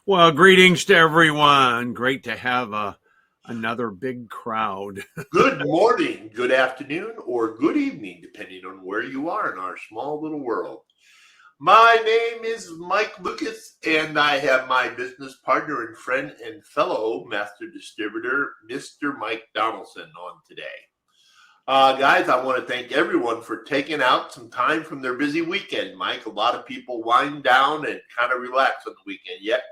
Well, greetings to everyone. Great to have another big crowd. Good morning, good afternoon, or good evening, depending on where you are in our small little world. My name is Mike Lucas, and I have my business partner and friend and fellow master distributor, Mr. Mike Donaldson, on today. Guys, I want to thank everyone for taking out some time from their busy weekend. Mike, a lot of people wind down and kind of relax on the weekend, yet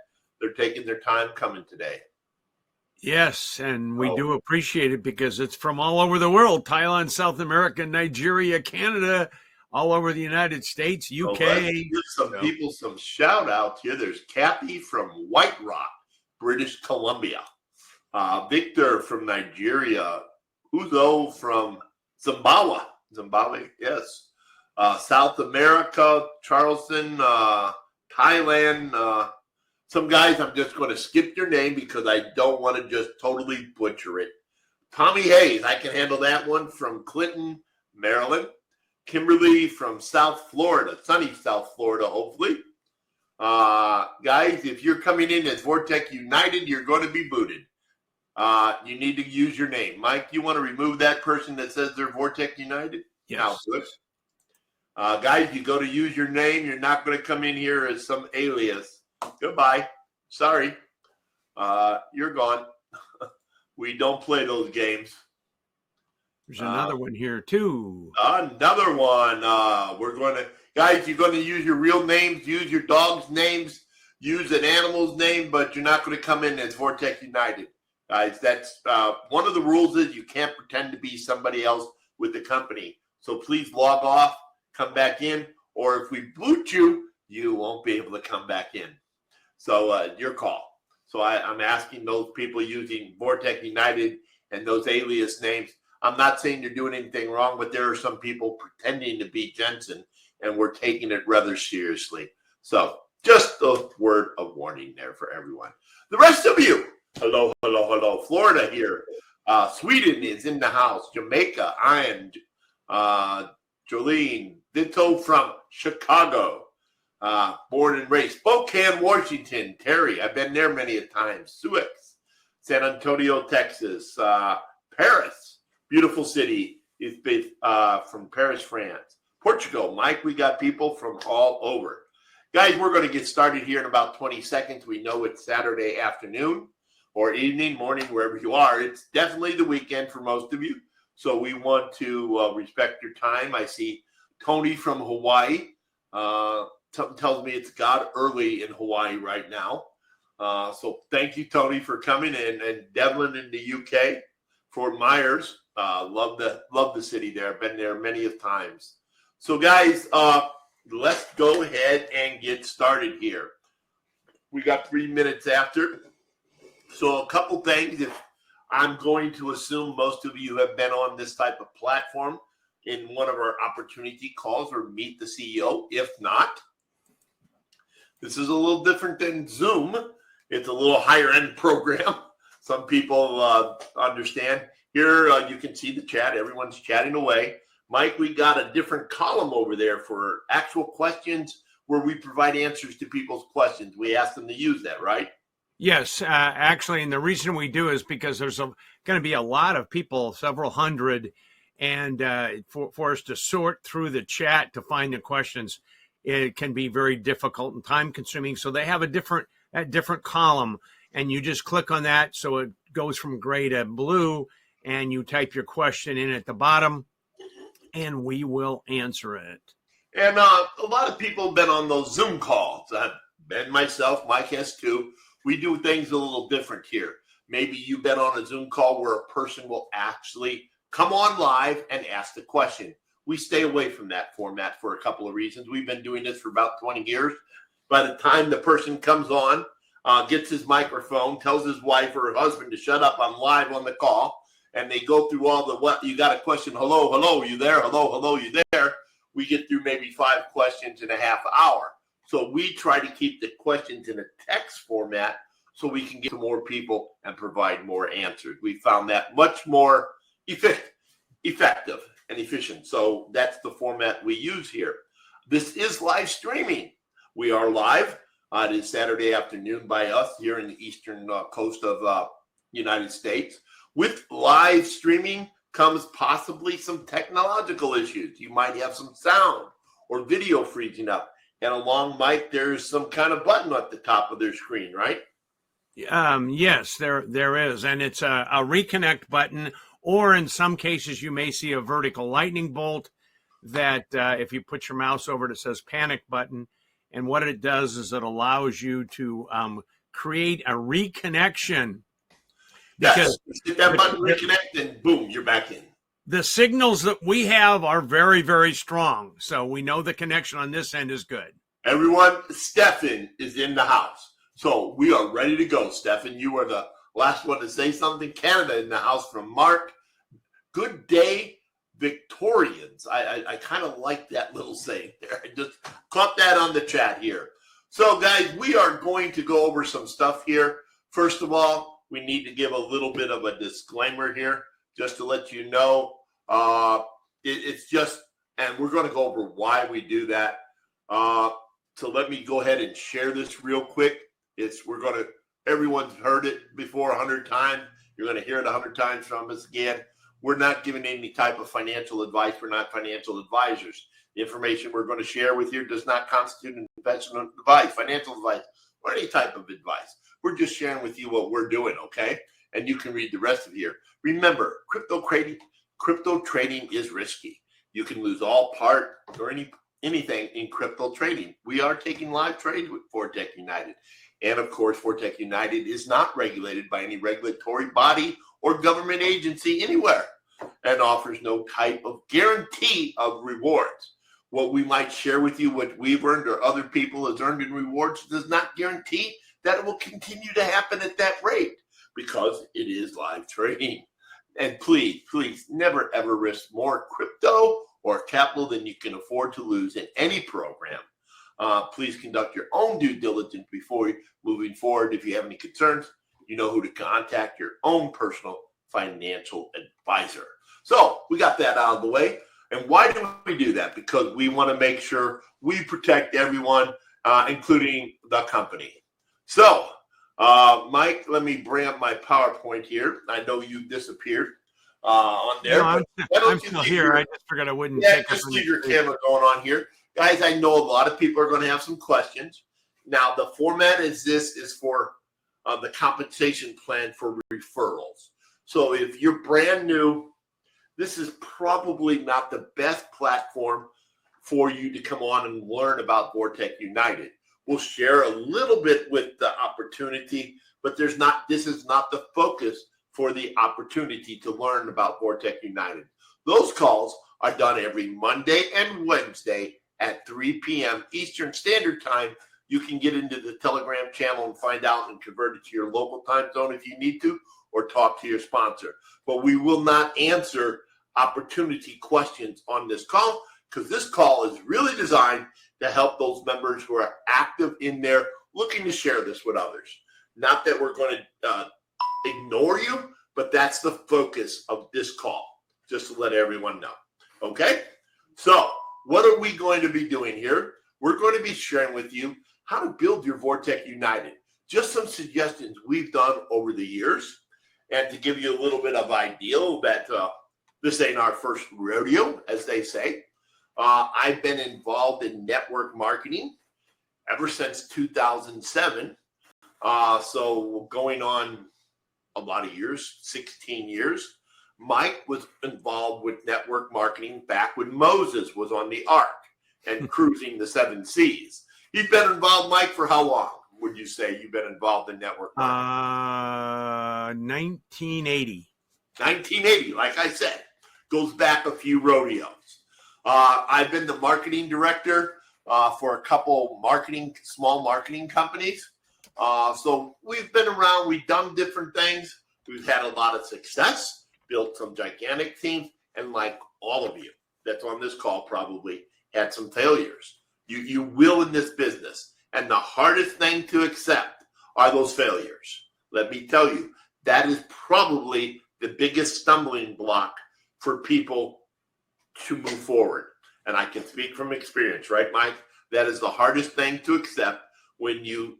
they're taking their time coming today. Yes, and we do appreciate it because it's from all over the world: Thailand, South America, Nigeria, Canada, all over the United States, UK. So let's give some people some shout outs here. There's Kathy from White Rock, British Columbia. Victor from Nigeria. Uzo from Zimbabwe, yes. South America, Charleston, Thailand. Some guys, I'm just going to skip your name because I don't want to just totally butcher it. Tommy Hayes, I can handle that one, from Clinton, Maryland. Kimberly from South Florida, sunny South Florida, hopefully. Guys, if you're coming in as Vortic United, you're going to be booted. You need to use your name. Mike, you want to remove that person that says they're Vortic United? Yes. Good. Guys, you go to use your name, you're not going to come in here as some alias. Goodbye. Sorry. You're gone. We don't play those games. There's another one here, too. Another one. We're going to, guys, you're going to use your real names, use your dog's names, use an animal's name, but you're not going to come in as Vortic United. Guys, that's one of the rules is you can't pretend to be somebody else with the company. So please log off, come back in, or if we boot you, you won't be able to come back in. So your call. So I'm asking those people using Vortic United and those alias names. I'm not saying you're doing anything wrong, but there are some people pretending to be Jensen, and we're taking it rather seriously. So just a word of warning there for everyone. The rest of you, hello. Florida here. Sweden is in the house. Jamaica, Ian, Jolene, Vito from Chicago. Born and raised. Spokane, Washington. Terry, I've been there many a time. Suez, San Antonio, Texas. Paris, beautiful city. It's based from Paris, France. Portugal, Mike, we got people from all over. Guys, we're going to get started here in about 20 seconds. We know it's Saturday afternoon or evening, morning, wherever you are. It's definitely the weekend for most of you. So we want to respect your time. I see Tony from Hawaii. Something tells me it's God early in Hawaii right now. So thank you, Tony, for coming in. And Devlin in the UK, Fort Myers. Love the city there. I've been there many of times. So guys, let's go ahead and get started here. We got 3 minutes after. So a couple things. If I'm going to assume most of you have been on this type of platform in one of our opportunity calls or meet the CEO. If not, this is a little different than Zoom. It's a little higher end program. Some people understand. Here you can see the chat. Everyone's chatting away. Mike, we got a different column over there for actual questions where we provide answers to people's questions. We ask them to use that, right? Yes, actually, and the reason we do is because there's going to be a lot of people, several hundred, and for us to sort through the chat to find the questions, it can be very difficult and time consuming. So they have a different column, and you just click on that. So it goes from gray to blue, and you type your question in at the bottom, and we will answer it. And a lot of people have been on those Zoom calls. And myself, Mike has too. We do things a little different here. Maybe you've been on a Zoom call where a person will actually come on live and ask the question. We stay away from that format for a couple of reasons. We've been doing this for about 20 years. By the time the person comes on, gets his microphone, tells his wife or her husband to shut up, I'm live on the call, and they go through all the, what, you got a question, hello, you there? Hello, you there? We get through maybe 5 questions in a half hour. So we try to keep the questions in a text format so we can get to more people and provide more answers. We found that much more effective and efficient. So that's the format we use here. This is live streaming. We are live. It is Saturday afternoon by us here in the eastern coast of United States. With live streaming comes possibly some technological issues. You might have some sound or video freezing up. And along mic, there's some kind of button at the top of their screen, right? Yes, there is. And it's a reconnect button, or in some cases, you may see a vertical lightning bolt that if you put your mouse over it, it says panic button. And what it does is it allows you to create a reconnection. Because hit that button, reconnect, and boom, you're back in. The signals that we have are very, very strong. So we know the connection on this end is good. Everyone, Stefan is in the house. So we are ready to go. Stefan, you are the last one to say something. Canada in the house from Mark. Good day, Victorians. I kind of like that little saying there. I just caught that on the chat here. So, guys, we are going to go over some stuff here. First of all, we need to give a little bit of a disclaimer here just to let you know. It's just, and we're going to go over why we do that. So let me go ahead and share this real quick. Everyone's heard it before 100 times. You're going to hear it 100 times from us again. We're not giving any type of financial advice. We're not financial advisors. The information we're going to share with you does not constitute investment advice, financial advice, or any type of advice. We're just sharing with you what we're doing, okay? And you can read the rest of here. Remember, crypto trading is risky. You can lose all part or anything in crypto trading. We are taking live trades with Vortic United. And of course, Vortic United is not regulated by any regulatory body or government agency anywhere and offers no type of guarantee of rewards. What we might share with you, what we've earned or other people has earned in rewards, does not guarantee that it will continue to happen at that rate because it is live trading. And please, never ever risk more crypto or capital than you can afford to lose in any program. Please conduct your own due diligence before moving forward. If you have any concerns, you know who to contact, your own personal financial advisor. So we got that out of the way. And why do we do that? Because we want to make sure we protect everyone, including the company. So, Mike, let me bring up my PowerPoint here. I know you disappeared on there. No, I'm still here. I just forgot I wouldn't take just leave your camera going on here. Guys, I know a lot of people are going to have some questions. Now, the format is for the compensation plan for referrals. So if you're brand new, this is probably not the best platform for you to come on and learn about Vortic United. We'll share a little bit with the opportunity, but this is not the focus for the opportunity to learn about Vortic United. Those calls are done every Monday and Wednesday at 3 p.m. Eastern Standard Time. You can get into the Telegram channel and find out and convert it to your local time zone if you need to, or talk to your sponsor. But we will not answer opportunity questions on this call because this call is really designed to help those members who are active in there looking to share this with others. Not that we're going to ignore you, but that's the focus of this call, just to let everyone know. Okay? So what are we going to be doing here? We're going to be sharing with you how to build your Vortic United. Just some suggestions we've done over the years. And to give you a little bit of idea that this ain't our first rodeo, as they say. I've been involved in network marketing ever since 2007. So going on a lot of years, 16 years. Mike was involved with network marketing back when Moses was on the ark and cruising the 7 seas. You've been involved, Mike, for how long would you say you've been involved in network marketing? 1980. 1980, like I said, goes back a few rodeos. I've been the marketing director for a couple small marketing companies. So we've been around, we've done different things. We've had a lot of success, built some gigantic teams, and like all of you that's on this call probably had some failures. You will in this business. And the hardest thing to accept are those failures. Let me tell you, that is probably the biggest stumbling block for people to move forward. And I can speak from experience, right, Mike? That is the hardest thing to accept when you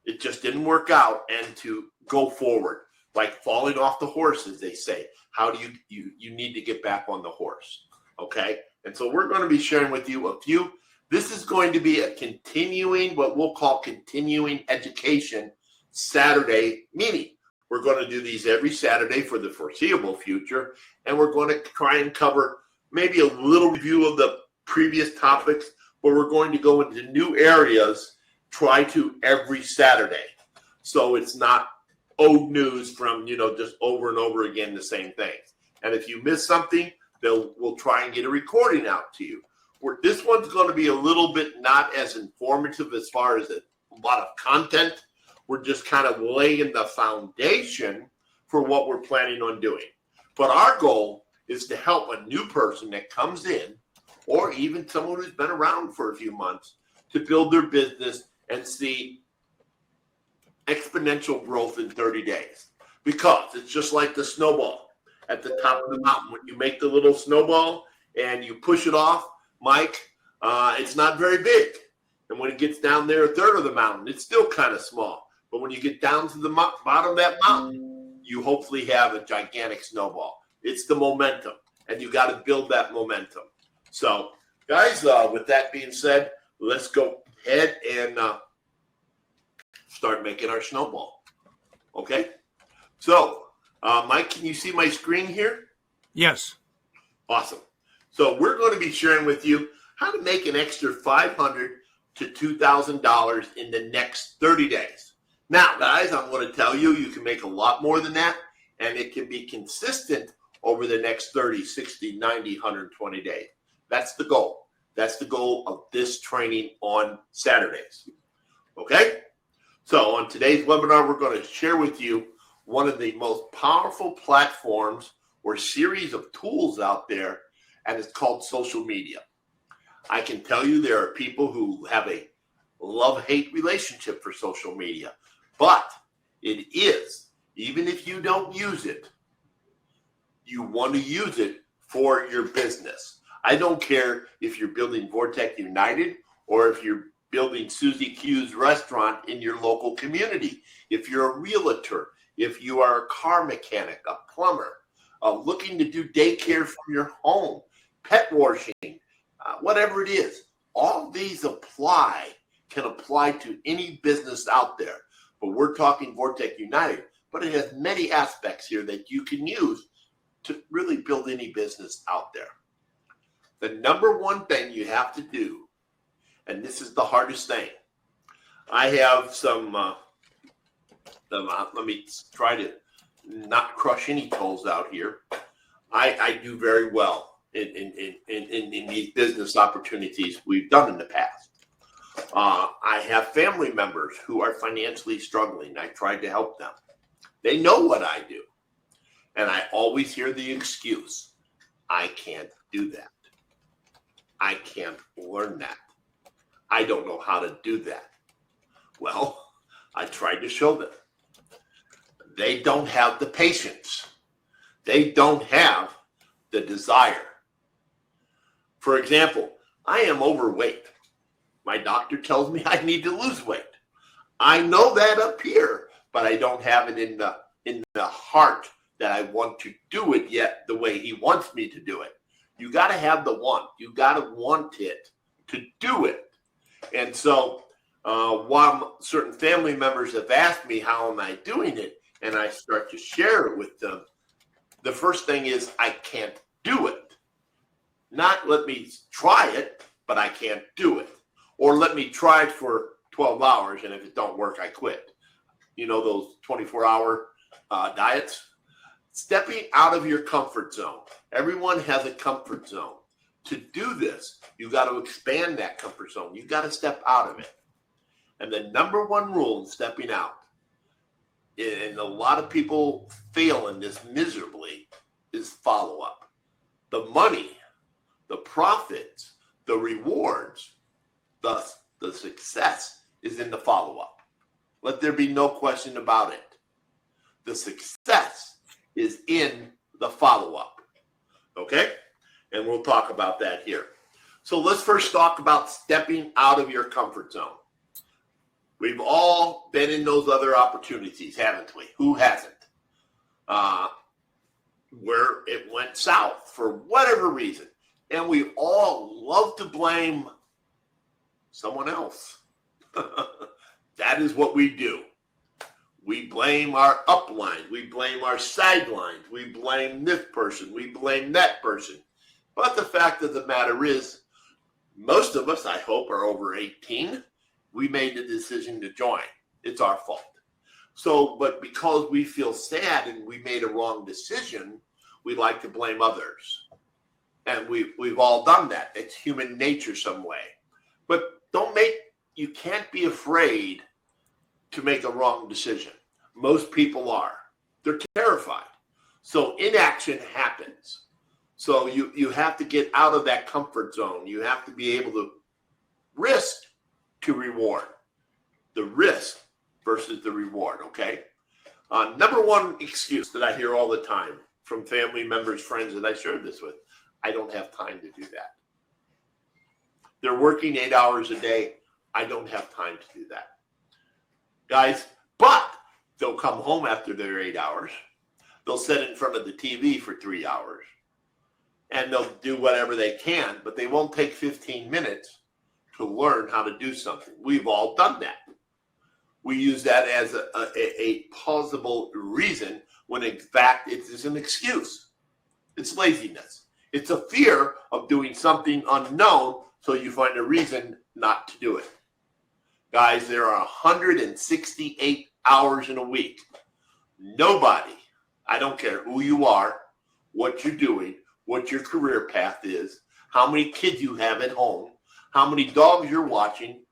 it just didn't work out, and to go forward, like falling off the horse, as they say. How do you need to get back on the horse? Okay. And so we're going to be sharing with you a few. This is going to be a continuing, what we'll call continuing education Saturday meeting. We're going to do these every Saturday for the foreseeable future. And we're going to try and cover maybe a little review of the previous topics, but we're going to go into new areas, try to every Saturday. So it's not old news from, just over and over again, the same things. And if you miss something, we'll try and get a recording out to you. This one's going to be a little bit not as informative as far as a lot of content. We're just kind of laying the foundation for what we're planning on doing. But our goal is to help a new person that comes in, or even someone who's been around for a few months, to build their business and see exponential growth in 30 days. Because it's just like the snowball at the top of the mountain. When you make the little snowball and you push it off, Mike, it's not very big. And when it gets down there a third of the mountain, it's still kind of small. But when you get down to the bottom of that mountain, you hopefully have a gigantic snowball. It's the momentum, and you got to build that momentum. So, guys, with that being said, let's go ahead and start making our snowball. Okay? So, Mike, can you see my screen here? Yes. Awesome. So we're going to be sharing with you how to make an extra $500 to $2,000 in the next 30 days. Now, guys, I'm going to tell you, you can make a lot more than that, and it can be consistent over the next 30, 60, 90, 120 days. That's the goal. That's the goal of this training on Saturdays. Okay? So on today's webinar, we're going to share with you one of the most powerful platforms or series of tools out there, and it's called social media. I can tell you there are people who have a love-hate relationship for social media, but it is, even if you don't use it, you want to use it for your business. I don't care if you're building Vortic United or if you're building Susie Q's restaurant in your local community. If you're a realtor, if you are a car mechanic, a plumber, looking to do daycare from your home, pet washing, whatever it is, all these can apply to any business out there. But we're talking Vortic United, but it has many aspects here that you can use to really build any business out there. The number one thing you have to do, and this is the hardest thing, I have some, let me try to not crush any toes out here. I do very well in these business opportunities we've done in the past. I have family members who are financially struggling. I tried to help them. They know what I do. And I always hear the excuse, I can't do that. I can't learn that. I don't know how to do that. Well, I tried to show them. They don't have the patience. They don't have the desire. For example, I am overweight. My doctor tells me I need to lose weight. I know that up here, but I don't have it in the heart that I want to do it yet the way he wants me to do it. You got to have the want. You got to want it to do it. And so while certain family members have asked me how am I doing it, and I start to share it with them, the first thing is I can't do it. Not let me try it, but I can't do it. Or let me try it for 12 hours, and if it don't work, I quit. You know those 24-hour diets? Stepping out of your comfort zone. Everyone has a comfort zone. To do this, you got to expand that comfort zone. You got to step out of it. And the number one rule in stepping out, and a lot of people fail in this miserably, is follow-up. The money, the profits, the rewards, thus the success is in the follow-up. Let there be no question about it. The success is in the follow-up. Okay? And we'll talk about that here. So let's first talk about stepping out of your comfort zone. We've all been in those other opportunities, haven't we? Who hasn't? Where it went south for whatever reason. And we all love to blame someone else. That is what we do. We blame our upline. We blame our sidelines. We blame this person. We blame that person. But the fact of the matter is, most of us, I hope, are over 18. We made the decision to join. It's our fault. So, but because we feel sad and we made a wrong decision, we like to blame others. And we've all done that. It's human nature some way. But you can't be afraid to make a wrong decision. Most people are. They're terrified. So inaction happens. So you have to get out of that comfort zone. You have to be able to risk to reward. The risk versus the reward, okay? Number one excuse that I hear all the time from family members, friends that I shared this with, I don't have time to do that. They're working 8 hours a day. I don't have time to do that. Guys, but they'll come home after their 8 hours. They'll sit in front of the TV for 3 hours. And they'll do whatever they can, but they won't take 15 minutes to learn how to do something. We've all done that. We use that as a plausible reason when in fact it is an excuse. It's laziness. It's a fear of doing something unknown, so you find a reason not to do it. Guys, there are 168 hours in a week. Nobody, I don't care who you are, what you're doing, what your career path is, how many kids you have at home, how many dogs you're watching,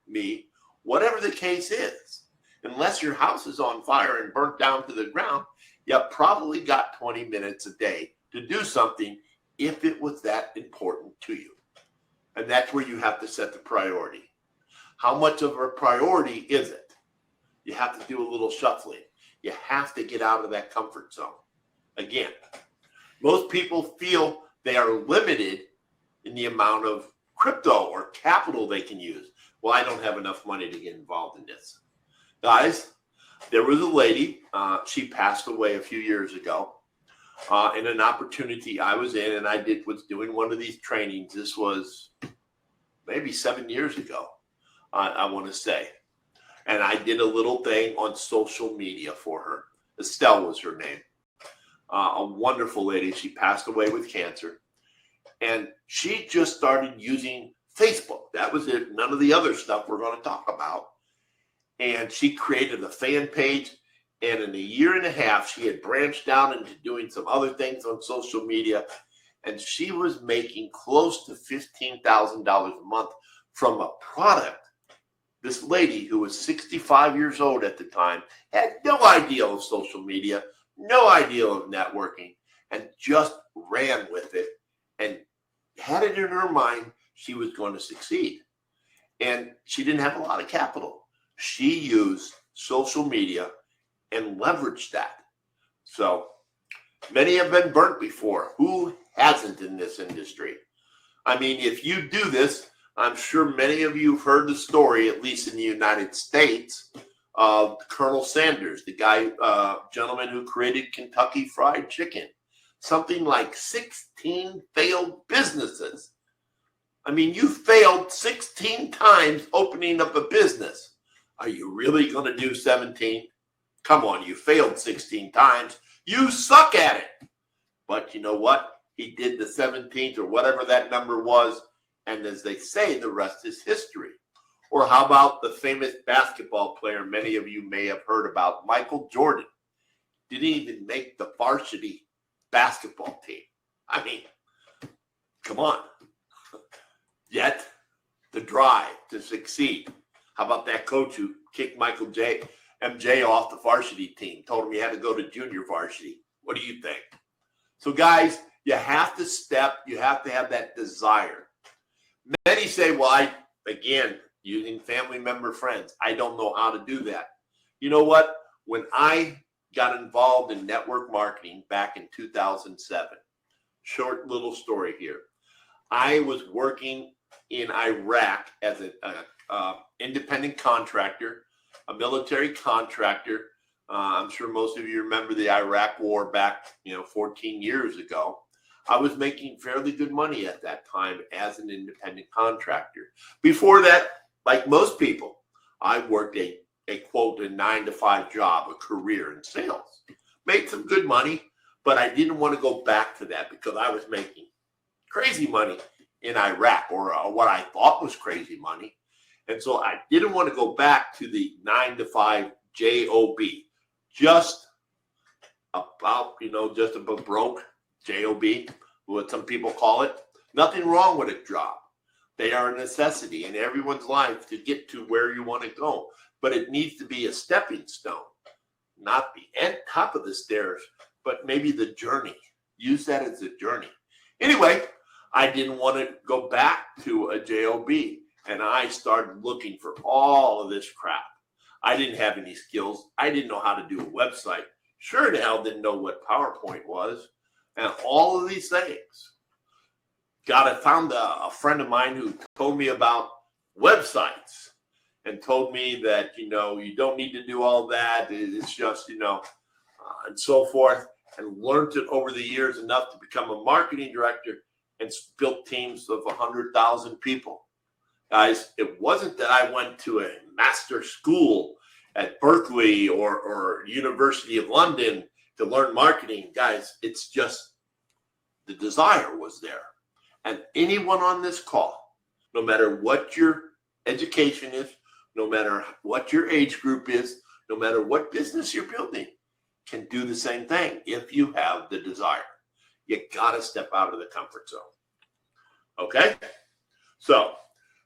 whatever the case is, unless your house is on fire and burnt down to the ground, you probably got 20 minutes a day to do something if it was that important to you. And that's where you have to set the priority. How much of a priority is it? You have to do a little shuffling. You have to get out of that comfort zone. Again, most people feel they are limited in the amount of crypto or capital they can use. Well, I don't have enough money to get involved in this. Guys, there was a lady, she passed away a few years ago, in an opportunity I was in, and I was doing one of these trainings. This was maybe 7 years ago, I want to say. And I did a little thing on social media for her. Estelle was her name. A wonderful lady. She passed away with cancer. And she just started using Facebook. That was it. None of the other stuff we're going to talk about. And she created a fan page. And in a year and a half, she had branched out into doing some other things on social media. And she was making close to $15,000 a month from a product. This lady, who was 65 years old at the time, had no idea of social media, no idea of networking, and just ran with it and had it in her mind she was going to succeed. And she didn't have a lot of capital. She used social media and leveraged that. So many have been burnt before. Who hasn't in this industry? I mean, if you do this, I'm sure many of you have heard the story, at least in the United States, of Colonel Sanders, the guy, gentleman who created Kentucky Fried Chicken. Something like 16 failed businesses. I mean, you failed 16 times opening up a business. Are you really going to do 17? Come on, you failed 16 times. You suck at it. But you know what? He did the 17th or whatever that number was. And as they say, the rest is history. Or how about the famous basketball player many of you may have heard about, Michael Jordan? Didn't even make the varsity basketball team. I mean, come on. Yet, the drive to succeed. How about that coach who kicked MJ off the varsity team, told him he had to go to junior varsity? What do you think? So guys, you have to you have to have that desire. Many say, well, again, using family member friends, I don't know how to do that. You know what? When I got involved in network marketing back in 2007, short little story here. I was working in Iraq as an independent contractor, a military contractor. I'm sure most of you remember the Iraq War back, 14 years ago. I was making fairly good money at that time as an independent contractor. Before that, like most people, I worked a quote, a 9-to-5 job, a career in sales. Made some good money, but I didn't want to go back to that because I was making crazy money in Iraq, or what I thought was crazy money. And so I didn't want to go back to the 9-to-5 job, just about, just about broke, job, what some people call it. Nothing wrong with a job. They are a necessity in everyone's life to get to where you want to go. But it needs to be a stepping stone, not the top of the stairs, but maybe the journey. Use that as a journey. Anyway, I didn't want to go back to a job, and I started looking for all of this crap. I didn't have any skills. I didn't know how to do a website. Sure the hell didn't know what PowerPoint was, and all of these things. I found a friend of mine who told me about websites and told me that, you don't need to do all that. It's just, and so forth, and learned it over the years enough to become a marketing director and built teams of 100,000 people. Guys, it wasn't that I went to a master school at Berkeley or University of London to learn marketing. Guys, it's just the desire was there. And anyone on this call, no matter what your education is, no matter what your age group is, no matter what business you're building, can do the same thing if you have the desire. You got to step out of the comfort zone. Okay? So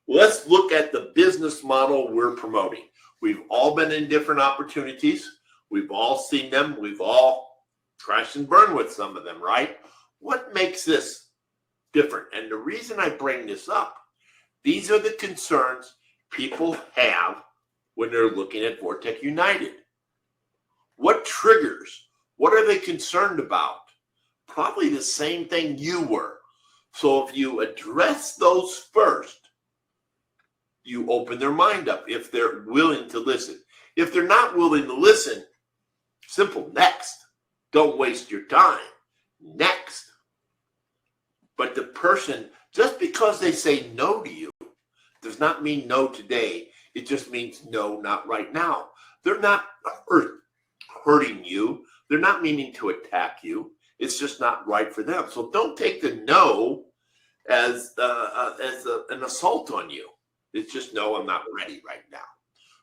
let's look at the business model we're promoting. We've all been in different opportunities. We've all seen them. We've all crashed and burned with some of them, right? What makes this different? And the reason I bring this up, these are the concerns people have when they're looking at Vortic United. What triggers? What are they concerned about? Probably the same thing you were. So if you address those first, you open their mind up if they're willing to listen. If they're not willing to listen, simple, next. Don't waste your time. Next. But the person, just because they say no to you, does not mean no today. It just means no, not right now. They're not hurting you. They're not meaning to attack you. It's just not right for them. So don't take the no as an assault on you. It's just no, I'm not ready right now.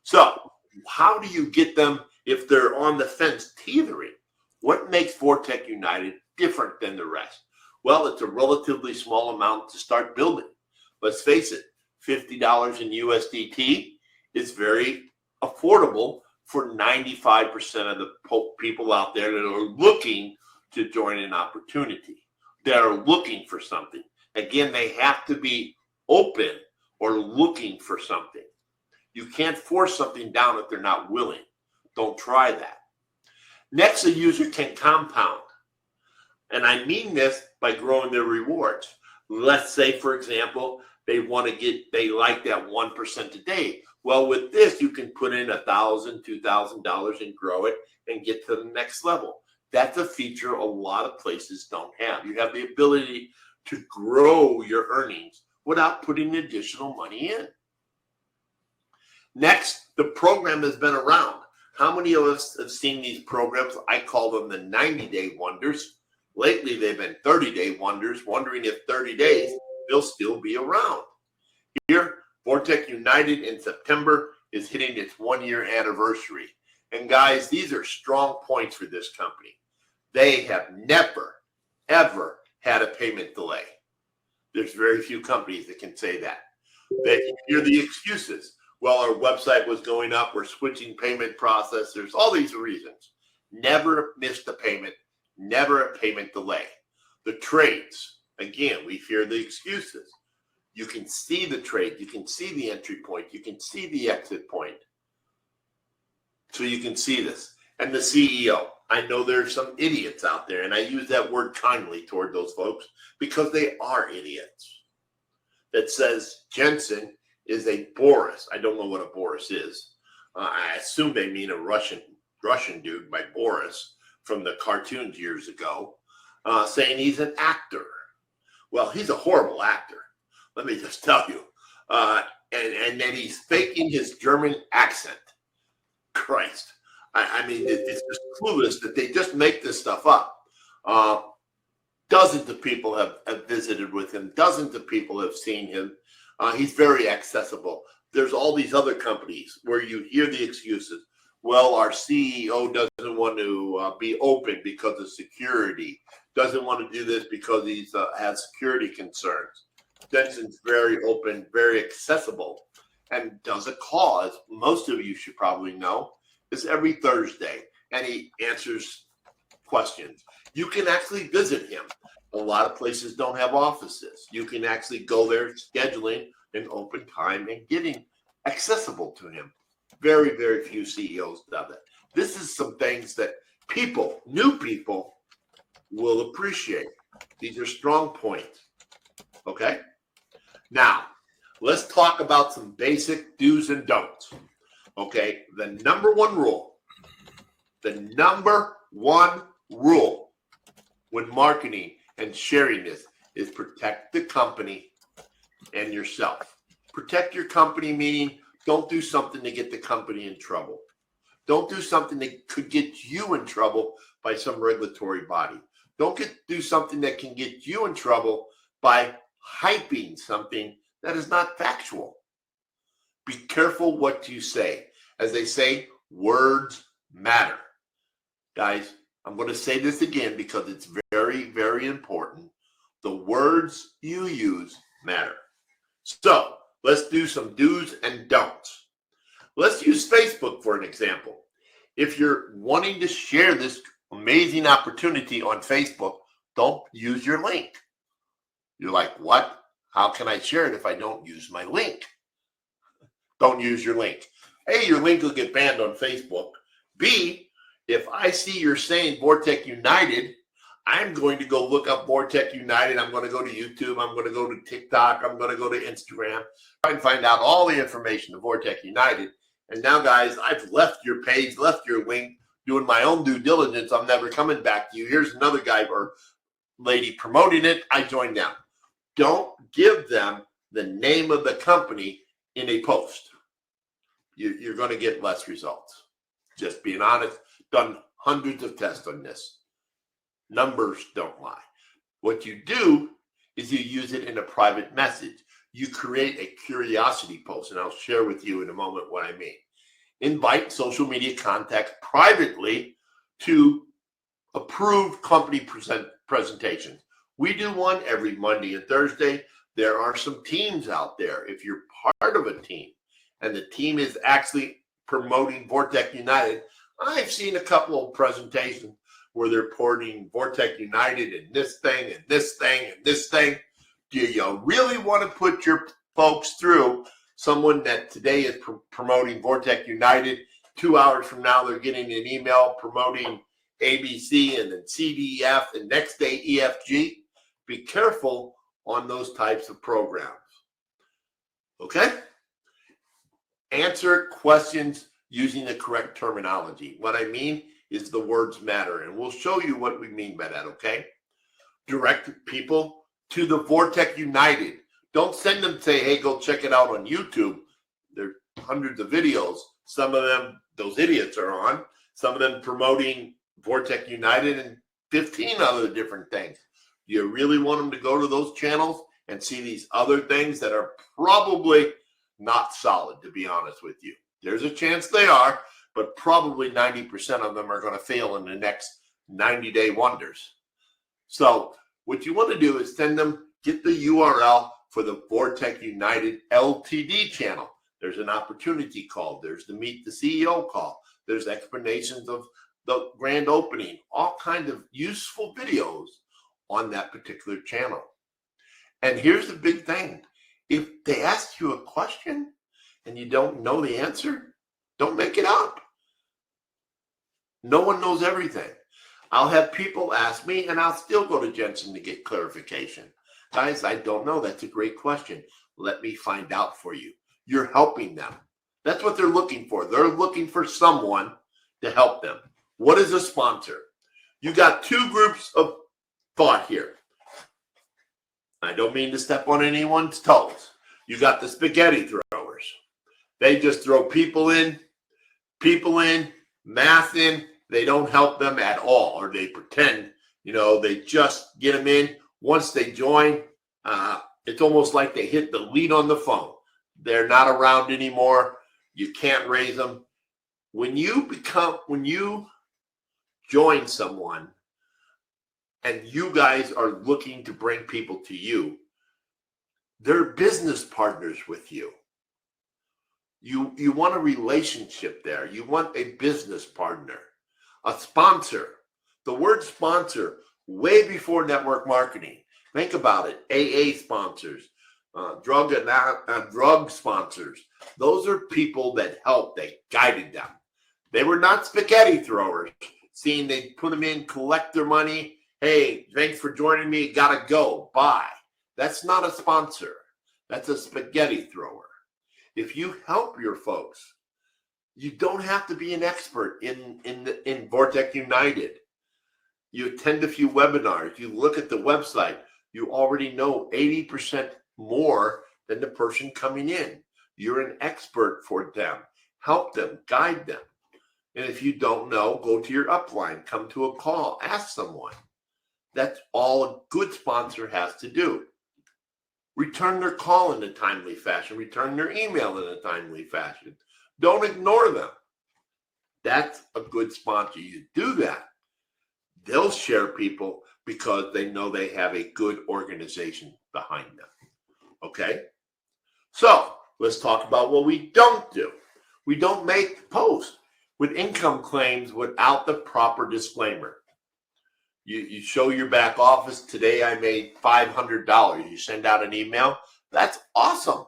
So how do you get them if they're on the fence teetering? What makes Vortic United different than the rest? Well, it's a relatively small amount to start building. Let's face it, $50 in USDT is very affordable for 95% of the people out there that are looking to join an opportunity, that are looking for something. Again, they have to be open or looking for something. You can't force something down if they're not willing. Don't try that. Next, a user can compound. And I mean this by growing their rewards. Let's say, for example, they like that 1% a day. Well, with this, you can put in $1,000, $2,000 and grow it and get to the next level. That's a feature a lot of places don't have. You have the ability to grow your earnings without putting additional money in. Next, the program has been around. How many of us have seen these programs? I call them the 90-day wonders. Lately, they've been 30-day wonders, wondering if 30 days they'll still be around. Here, Vortic United in September is hitting its 1-year anniversary. And guys, these are strong points for this company. They have never, ever had a payment delay. There's very few companies that can say that. They can hear the excuses. Well, our website was going up, we're switching payment processors, all these reasons. Never missed a payment, never a payment delay. The trades, again, we hear the excuses. You can see the trade, you can see the entry point, you can see the exit point. So you can see this. And the CEO, I know there's some idiots out there, and I use that word kindly toward those folks because they are idiots. That says Jensen is a Boris. I don't know what a Boris is. I assume they mean a Russian dude by Boris from the cartoons years ago, saying he's an actor. Well, he's a horrible actor. Let me just tell you. And then he's faking his German accent. Christ. I mean, it's just clueless that they just make this stuff up. Dozens of people have visited with him. Dozens of people have seen him. He's very accessible. There's all these other companies where you hear the excuses. Well, our CEO doesn't want to be open because of security. Doesn't want to do this because he has security concerns. Jensen's very open, very accessible, and does a call, as most of you should probably know, is every Thursday, and he answers questions. You can actually visit him. A lot of places don't have offices. You can actually go there, scheduling an open time and getting accessible to him. Very, very few CEOs do that. This is some things that people, new people, will appreciate. These are strong points. Okay? Now, let's talk about some basic do's and don'ts. Okay? The number one rule when marketing and sharing this is protect the company and yourself. Protect your company, meaning don't do something to get the company in trouble. Don't do something that could get you in trouble by some regulatory body. Don't do something that can get you in trouble by hyping something that is not factual. Be careful what you say. As they say, words matter. Guys, I'm going to say this again because it's very, very important. The words you use matter. So let's do some do's and don'ts. Let's use Facebook for an example. If you're wanting to share this amazing opportunity on Facebook, don't use your link. You're like, what? How can I share it if I don't use my link? Don't use your link. A, your link will get banned on Facebook. B, if I see you're saying Vortic United, I'm going to go look up Vortic United. I'm going to go to YouTube. I'm going to go to TikTok. I'm going to go to Instagram. Try and find out all the information of Vortic United. And now, guys, I've left your page, left your link, doing my own due diligence. I'm never coming back to you. Here's another guy or lady promoting it. I joined them. Don't give them the name of the company in a post. You're going to get less results. Just being honest, done hundreds of tests on this. Numbers don't lie. What you do is you use it in a private message. You create a curiosity post, and I'll share with you in a moment what I mean. Invite social media contacts privately to approved company presentations. We do one every Monday and Thursday. There are some teams out there. If you're part of a team and the team is actually promoting Vortic United, I've seen a couple of presentations where they're porting Vortic United and this thing and this thing and this thing. Do you really want to put your folks through someone that today is promoting Vortic United? 2 hours from now, they're getting an email promoting ABC and then CDF and next day EFG. Be careful on those types of programs. Okay? Answer questions using the correct terminology. What I mean is the words matter, and we'll show you what we mean by that, okay? Direct people to the Vortic United. Don't send them, say, hey, go check it out on YouTube. There are hundreds of videos. Some of them, those idiots are on. Some of them promoting Vortic United and 15 other different things. Do you really want them to go to those channels and see these other things that are probably not solid, to be honest with you? There's a chance they are, but probably 90% of them are going to fail in the next 90-day wonders. So what you want to do is send them, get the URL for the Vortic United LTD channel. There's an opportunity call. There's the Meet the CEO call. There's explanations of the grand opening, all kinds of useful videos on that particular channel. And here's the big thing. If they ask you a question and you don't know the answer, don't make it up. No one knows everything. I'll have people ask me, and I'll still go to Jensen to get clarification. Guys, I don't know. That's a great question. Let me find out for you. You're helping them. That's what they're looking for. They're looking for someone to help them. What is a sponsor? You got two groups of thought here. I don't mean to step on anyone's toes. You got the spaghetti throwers. They just throw people in, math in. They don't help them at all, or they pretend, they just get them in. Once they join, it's almost like they hit the lead on the phone. They're not around anymore. You can't raise them. When you join someone and you guys are looking to bring people to you, they're business partners with you. You want a relationship there. You want a business partner, a sponsor. The word sponsor, way before network marketing. Think about it. AA sponsors, drug sponsors. Those are people that helped. They guided them. They were not spaghetti throwers. Seeing they put them in, collect their money. Hey, thanks for joining me. Gotta go. Bye. That's not a sponsor. That's a spaghetti thrower. If you help your folks, you don't have to be an expert in Vortic United. You attend a few webinars. You look at the website. You already know 80% more than the person coming in. You're an expert for them. Help them, guide them. And if you don't know, go to your upline, come to a call, ask someone. That's all a good sponsor has to do. Return their call in a timely fashion. Return their email in a timely fashion. Don't ignore them. That's a good sponsor. You do that, they'll share people because they know they have a good organization behind them. Okay? So let's talk about what we don't do. We don't make posts with income claims without the proper disclaimer. You show your back office, today I made $500. You send out an email. That's awesome.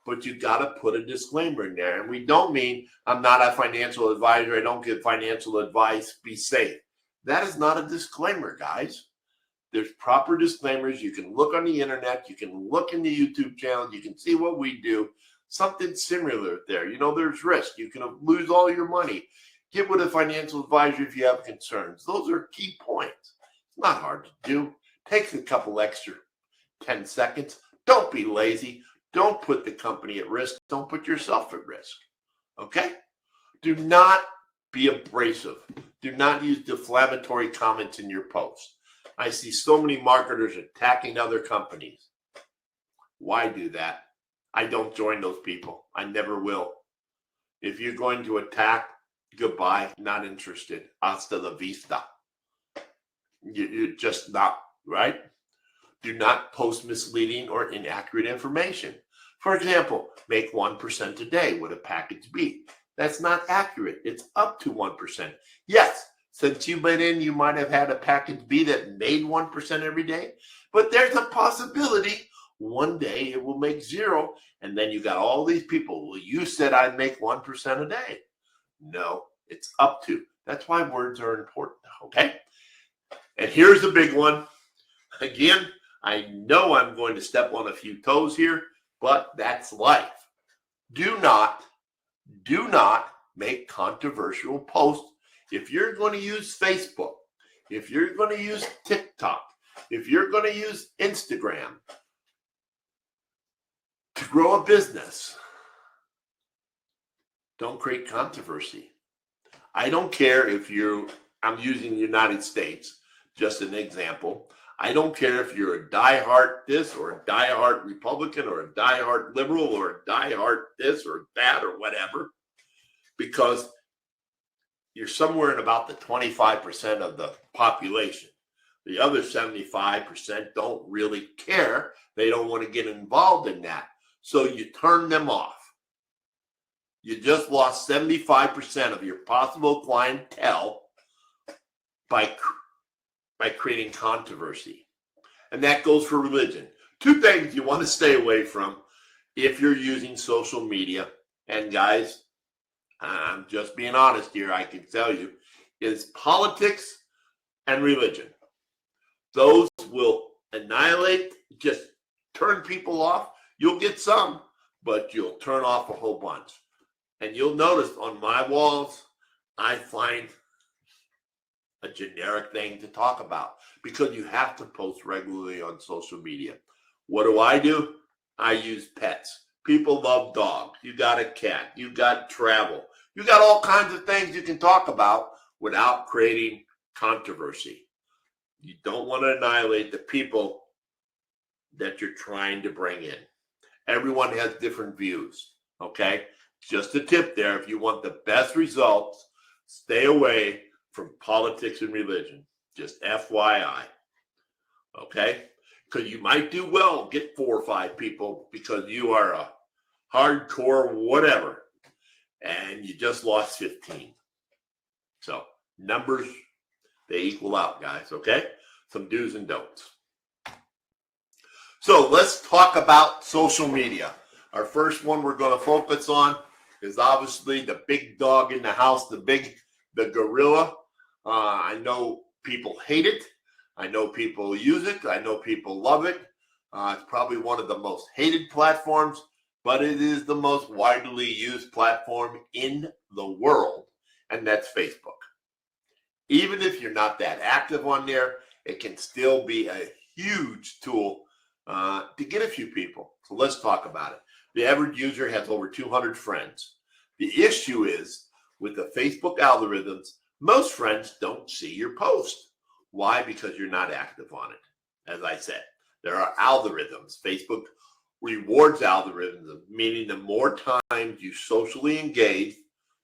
But you got to put a disclaimer in there. And we don't mean I'm not a financial advisor. I don't give financial advice. Be safe. That is not a disclaimer, guys. There's proper disclaimers. You can look on the internet. You can look in the YouTube channel. You can see what we do. Something similar there. There's risk. You can lose all your money. Get with a financial advisor if you have concerns. Those are key points. It's not hard to do. Takes a couple extra 10 seconds. Don't be lazy. Don't put the company at risk. Don't put yourself at risk. Okay? Do not be abrasive. Do not use defamatory comments in your posts. I see so many marketers attacking other companies. Why do that? I don't join those people. I never will. If you're going to attack, goodbye, not interested. Hasta la vista. You're just not, right? Do not post misleading or inaccurate information. For example, make 1% a day with a package B. That's not accurate. It's up to 1%. Yes, since you've been in, you might have had a package B that made 1% every day, but there's a possibility one day it will make 0, and then you got all these people. Well, you said I'd make 1% a day. No, it's up to. That's why words are important, okay? And here's the big one. Again, I know I'm going to step on a few toes here, but that's life. Do not make controversial posts. If you're going to use Facebook, if you're going to use TikTok, if you're going to use Instagram to grow a business, don't create controversy. I don't care if I'm using the United States, just an example. I don't care if you're a diehard this or a diehard Republican or a diehard liberal or a diehard this or that or whatever, because you're somewhere in about the 25% of the population. The other 75% don't really care. They don't want to get involved in that. So you turn them off. You just lost 75% of your possible clientele by creating controversy. And that goes for religion. Two things you want to stay away from if you're using social media. And guys, I'm just being honest here, I can tell you, is politics and religion. Those will annihilate, just turn people off. You'll get some, but you'll turn off a whole bunch. And you'll notice on my walls, I find a generic thing to talk about because you have to post regularly on social media. What do? I use pets. People love dogs. You got a cat. You got travel. You got all kinds of things you can talk about without creating controversy. You don't want to annihilate the people that you're trying to bring in. Everyone has different views, okay? Just a tip there. If you want the best results, stay away from politics and religion. Just FYI, okay? Because you might do well, get 4 or 5 people because you are a hardcore whatever, and you just lost 15. So numbers, they equal out, guys, okay? Some do's and don'ts. So let's talk about social media. Our first one we're going to focus on is obviously the big dog in the house, the gorilla. I know people hate it. I know people use it. I know people love it. It's probably one of the most hated platforms, but it is the most widely used platform in the world, and that's Facebook. Even if you're not that active on there, it can still be a huge tool to get a few people. So let's talk about it. The average user has over 200 friends. The issue is with the Facebook algorithms, most friends don't see your post. Why? Because you're not active on it. As I said, there are algorithms. Facebook rewards algorithms, meaning the more times you socially engage,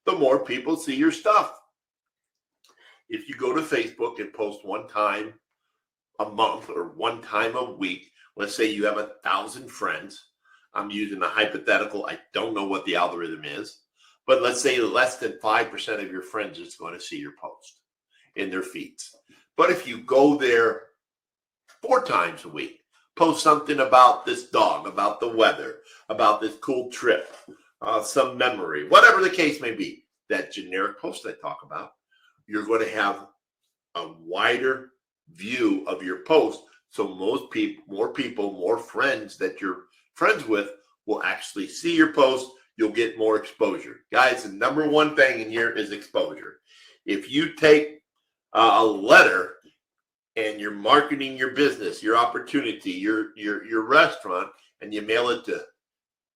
the more people see your stuff. If you go to Facebook and post one time a month or one time a week, let's say you have 1,000 friends. I'm using a hypothetical. I don't know what the algorithm is, but let's say less than 5% of your friends is going to see your post in their feeds. But if you go there 4 times a week, post something about this dog, about the weather, about this cool trip, some memory, whatever the case may be, that generic post I talk about, you're going to have a wider view of your post. So more people, more friends that you're friends with will actually see your post. You'll get more exposure. Guys, the number one thing in here is exposure. If you take a letter and you're marketing your business, your opportunity, your restaurant, and you mail it to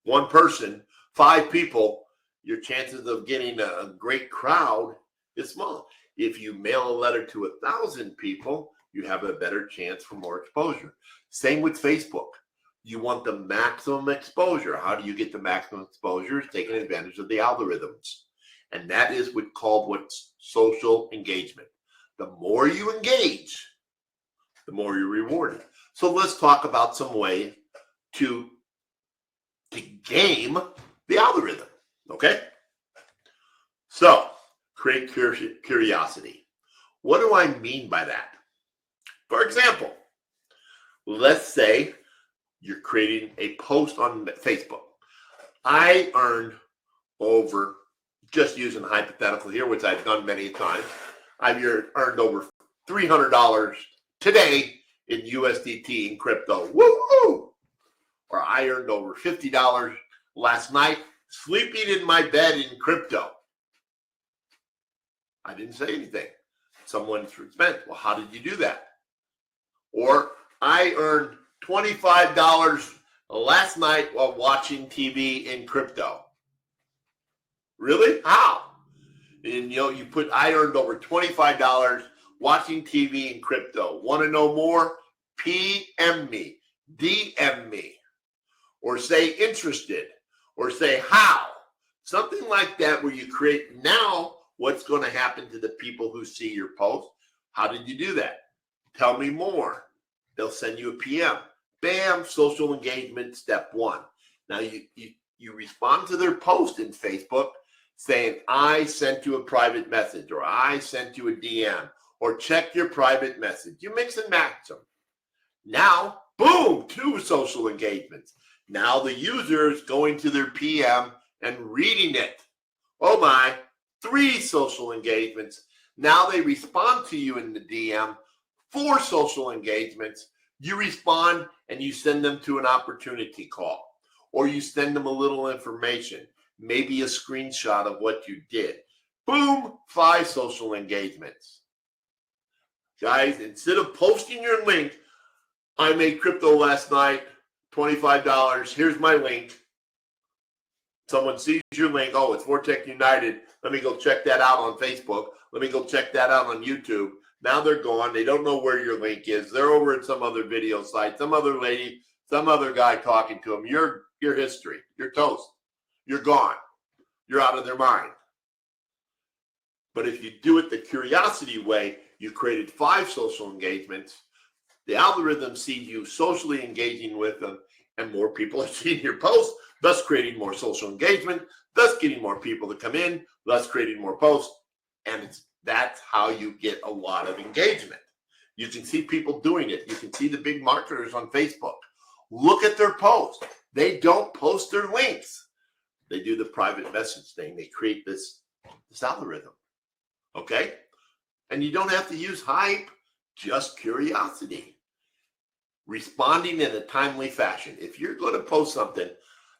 one person, 5 people, your chances of getting a great crowd is small. If you mail a letter to 1,000 people, you have a better chance for more exposure. Same with Facebook. You want the maximum exposure. How do you get the maximum exposure? It's taking advantage of the algorithms. And that is what's social engagement. The more you engage, the more you're rewarded. So let's talk about some way to game the algorithm, okay? So create curiosity. What do I mean by that? For example, let's say you're creating a post on Facebook. I earned over, just using hypothetical here, which I've done many times, I've earned over $300 today in USDT in crypto. Woo-hoo! Or I earned over $50 last night sleeping in my bed in crypto. I didn't say anything. Someone spent. Well, how did you do that? Or I earned $25 last night while watching TV in crypto. Really? How? And you put, I earned over $25 watching TV in crypto. Want to know more? PM me, DM me, or say interested, or say how. Something like that where you create now what's going to happen to the people who see your post. How did you do that? Tell me more. They'll send you a PM. Bam, social engagement, step 1. Now you respond to their post in Facebook saying, I sent you a private message, or I sent you a DM, or check your private message. You mix and match them. Now, boom, 2 social engagements. Now the user is going to their PM and reading it. Oh my, 3 social engagements. Now they respond to you in the DM, 4 social engagements. You respond and you send them to an opportunity call, or you send them a little information. maybe a screenshot of what you did. Boom, 5 social engagements. Guys, instead of posting your link, I made crypto last night, $25. Here's my link. Someone sees your link. Oh, it's Vortic United. Let me go check that out on Facebook. Let me go check that out on YouTube. Now they're gone. They don't know where your link is. They're over at some other video site, some other lady, some other guy talking to them. You're history. You're toast. You're gone. You're out of their mind. But if you do it the curiosity way, you created 5 social engagements. The algorithm sees you socially engaging with them, and more people are seeing your posts, thus creating more social engagement, thus getting more people to come in, thus creating more posts. And that's how you get a lot of engagement. You can see people doing it. You can see the big marketers on Facebook. Look at their posts. They don't post their links. They do the private message thing. They create this algorithm. Okay? And you don't have to use hype, just curiosity. Responding in a timely fashion. If you're going to post something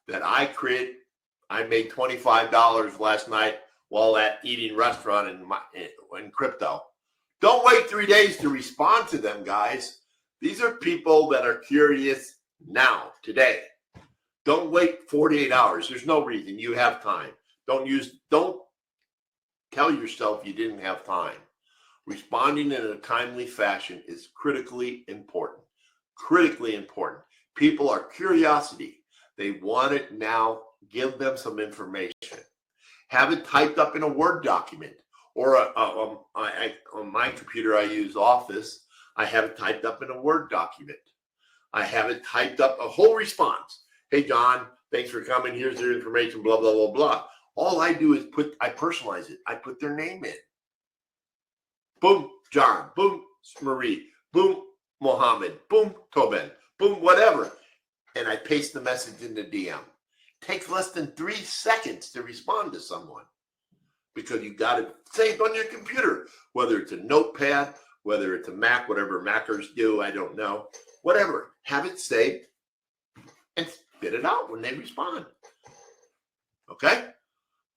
that I made $25 last night while at eating restaurant in crypto. Don't wait 3 days to respond to them, guys. These are people that are curious now, today. Don't wait 48 hours. There's no reason. You have time. Don't tell yourself you didn't have time. Responding in a timely fashion is critically important. Critically important. People are curiosity. They want it now. Give them some information. Have it typed up in a Word document. Or on my computer, I use Office. I have it typed up in a Word document. I have it typed up, a whole response. Hey, John, thanks for coming. Here's their information, blah, blah, blah, blah. All I do is I personalize it. I put their name in. Boom, John. Boom, Marie. Boom, Mohammed. Boom, Tobin. Boom, whatever. And I paste the message in the DM. Takes less than 3 seconds to respond to someone because you got it saved on your computer, whether it's a notepad, whether it's a Mac, whatever Mackers do, I don't know. Whatever. Have it saved and spit it out when they respond. Okay?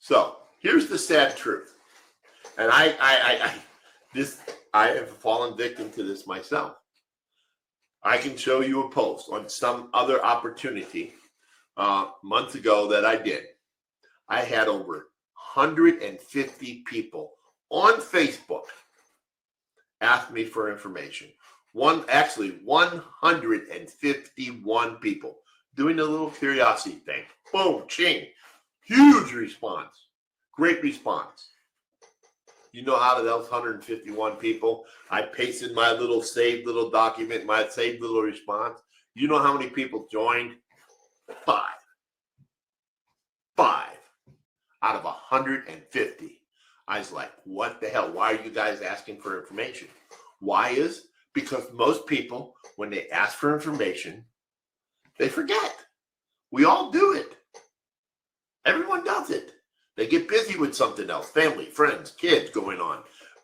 So here's the sad truth. And I have fallen victim to this myself. I can show you a post on some other opportunity months ago that I did. I had over 150 people on Facebook ask me for information. 151 people doing a little curiosity thing. Boom, ching. Huge response. Great response. You know, out of those 151 people, I pasted my little saved little document, my saved little response. You know how many people joined? 5 out of 150. I was like, what the hell? Why are you guys asking for information? Why is? Because most people, when they ask for information, they forget. We all do it. Everyone does it. They get busy with something else, family, friends, kids going on,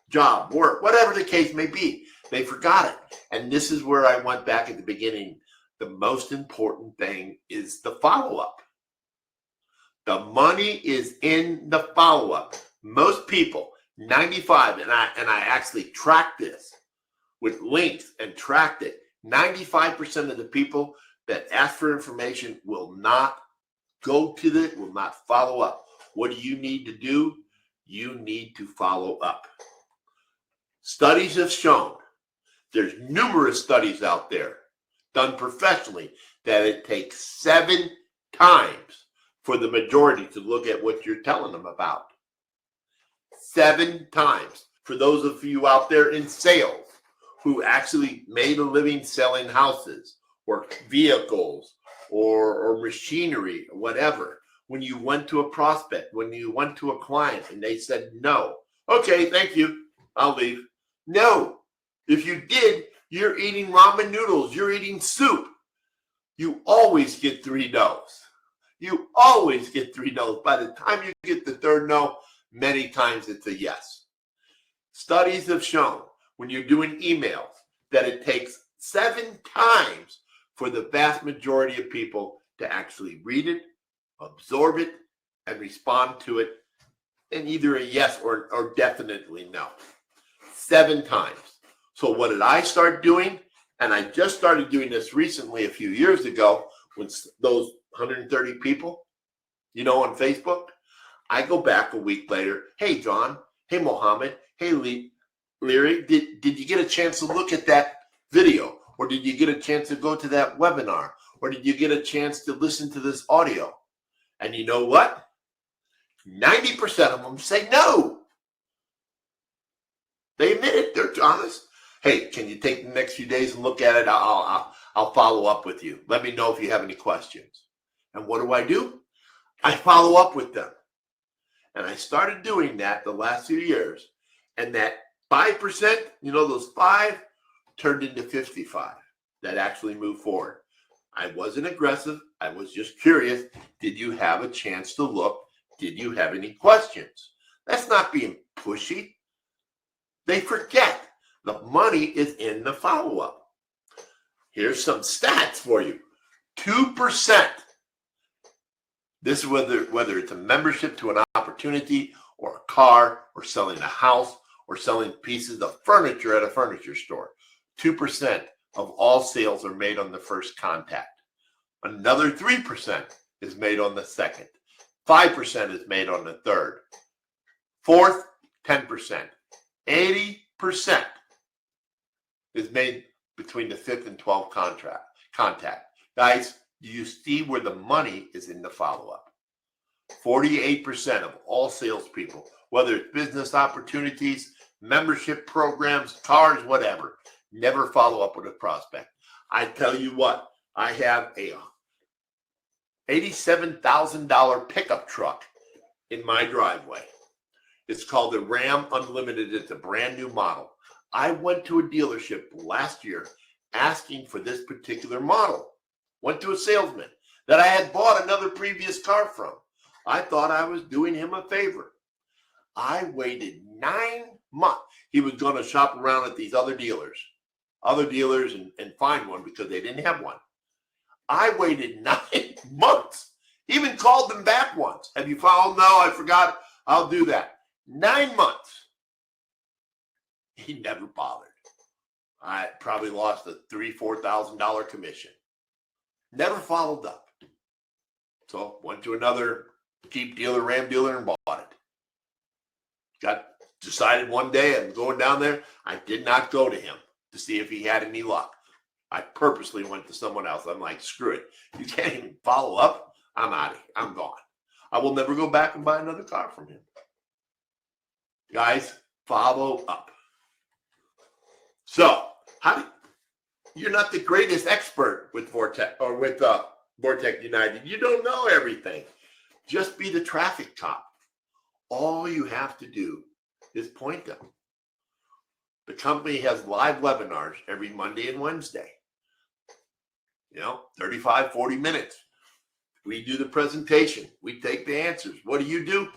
job, work, whatever the case may be. They forgot it. And this is where I went back at the beginning. The most important thing is the follow-up. The money is in the follow-up. Most people, 95, and I actually tracked this with links and tracked it. 95% of the people that ask for information will not go to it, will not follow up. What do you need to do? You need to follow up. Studies have shown, there's numerous studies out there done professionally, that it takes 7 times for the majority to look at what you're telling them about. 7 times. For those of you out there in sales who actually made a living selling houses or vehicles or machinery, or whatever, when you went to a prospect, when you went to a client and they said no, okay, thank you, I'll leave. No, if you did, you're eating ramen noodles, you're eating soup. You always get 3 no's. You always get 3 no's. By the time you get the 3rd no, many times it's a yes. Studies have shown when you're doing emails that it takes 7 times for the vast majority of people to actually read it, absorb it, and respond to it in either a yes or definitely no. 7 times. So what did I start doing? And I just started doing this recently a few years ago when those 130 people, on Facebook, I go back a week later. Hey, John. Hey, Mohammed. Hey, Leary. Did you get a chance to look at that video? Or did you get a chance to go to that webinar? Or did you get a chance to listen to this audio? And you know what? 90% of them say no. They admit it. They're honest. Hey, can you take the next few days and look at it? I'll follow up with you. Let me know if you have any questions. And what do? I follow up with them. And I started doing that the last few years. And that 5%, those 5 turned into 55 that actually moved forward. I wasn't aggressive. I was just curious. Did you have a chance to look? Did you have any questions? That's not being pushy. They forget the money is in the follow-up. Here's some stats for you. 2%. This is whether it's a membership to an opportunity or a car or selling a house or selling pieces of furniture at a furniture store. 2% of all sales are made on the first contact. Another 3% is made on the second. 5% is made on the third. Fourth, 10%. 80% is made between the 5th and 12th contact. Guys, do you see where the money is in the follow-up? 48% of all salespeople, whether it's business opportunities, membership programs, cars, whatever, never follow up with a prospect. I tell you what, I have a $87,000 pickup truck in my driveway. It's called the Ram Unlimited. It's a brand new model. I went to a dealership last year asking for this particular model. Went to a salesman that I had bought another previous car from. I thought I was doing him a favor. I waited 9 months. He was going to shop around at these other dealers and find one because they didn't have one. I waited 9 months. Even called them back once. Have you followed? No, I forgot. I'll do that. 9 months. He never bothered. I probably lost a $3,000-$4,000 commission. Never followed up. So went to another Jeep dealer, Ram dealer, and bought it. Decided one day I'm going down there. I did not go to him to see if he had any luck. I purposely went to someone else. I'm like, screw it. You can't even follow up. I'm out of here. I'm gone. I will never go back and buy another car from him. Guys, follow up. So, you're not the greatest expert with Vortic or with Vortic United. You don't know everything. Just be the traffic cop. All you have to do is point them. The company has live webinars every Monday and Wednesday. 35, 40 minutes. We do the presentation. We take the answers. What do?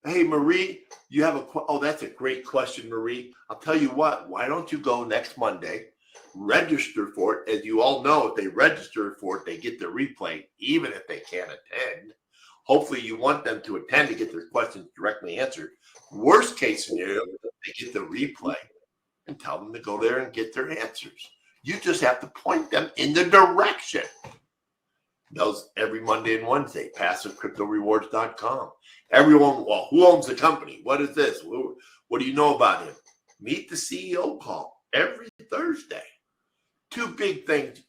Hey, Marie, you have that's a great question, Marie. I'll tell you what, why don't you go next Monday, register for it? As you all know, if they register for it, they get the replay, even if they can't attend. Hopefully you want them to attend to get their questions directly answered. Worst case scenario, they get the replay and tell them to go there and get their answers. You just have to point them in the direction. Those every Monday and Wednesday, PassiveCryptoRewards.com. Everyone, well, who owns the company? What is this? What do you know about him? Meet the CEO call every Thursday. 2 big things,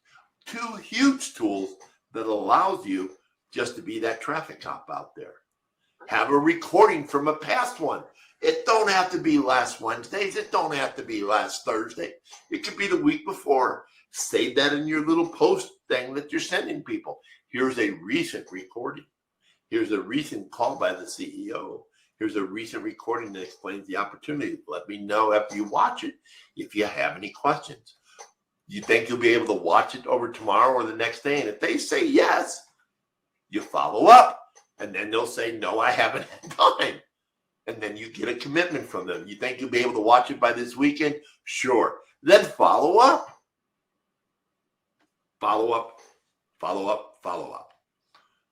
2 huge tools that allows you just to be that traffic cop out there. Have a recording from a past one. It don't have to be last Wednesdays. It don't have to be last Thursday. It could be the week before. Save that in your little post thing that you're sending people. Here's a recent recording. Here's a recent call by the CEO. Here's a recent recording that explains the opportunity. Let me know after you watch it if you have any questions. You think you'll be able to watch it over tomorrow or the next day? And if they say yes, you follow up. And then they'll say, no, I haven't had time. And then you get a commitment from them. You think you'll be able to watch it by this weekend? Sure. Then follow up. Follow up, follow up, follow up.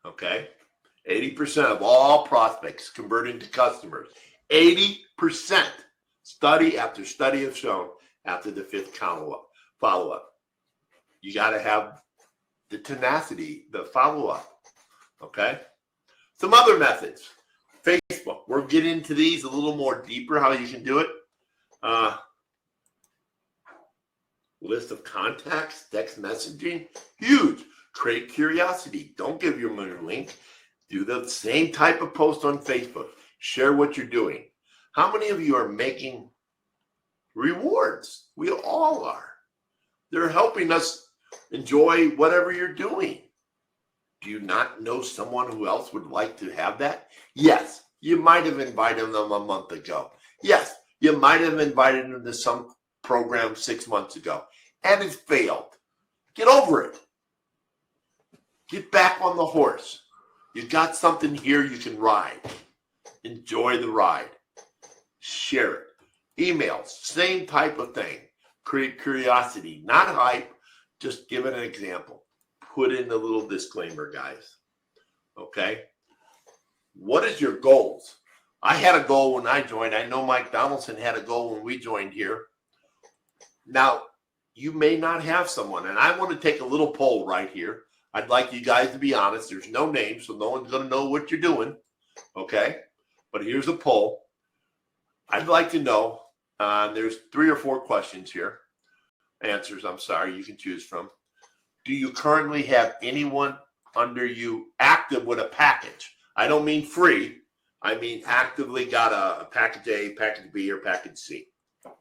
Okay? 80% of all prospects convert into customers. 80%. Study after study have shown after the 5th follow-up. You got to have the tenacity, the follow-up. Okay? Some other methods. Facebook. We'll get into these a little more deeper, how you can do it. List of contacts, text messaging, huge. Create curiosity. Don't give your money link. Do the same type of post on Facebook. Share what you're doing. How many of you are making rewards? We all are. They're helping us enjoy whatever you're doing. Do you not know someone who else would like to have that? Yes, you might have invited them a month ago. Yes, you might have invited them to some program 6 months ago, and it failed. Get over it. Get back on the horse. You got something here you can ride. Enjoy the ride. Share it. Emails, same type of thing. Create curiosity, not hype. Just give it an example. Put in the little disclaimer, guys. Okay? What is your goals? I had a goal when I joined. I know Mike Donaldson had a goal when we joined here. Now, you may not have someone, and I want to take a little poll right here. I'd like you guys to be honest. There's no name, so no one's going to know what you're doing. Okay? But here's a poll. I'd like to know, there's 3 or 4 questions here. Answers, I'm sorry, you can choose from. Do you currently have anyone under you active with a package? I don't mean free. I mean actively got a package A, package B, or package C.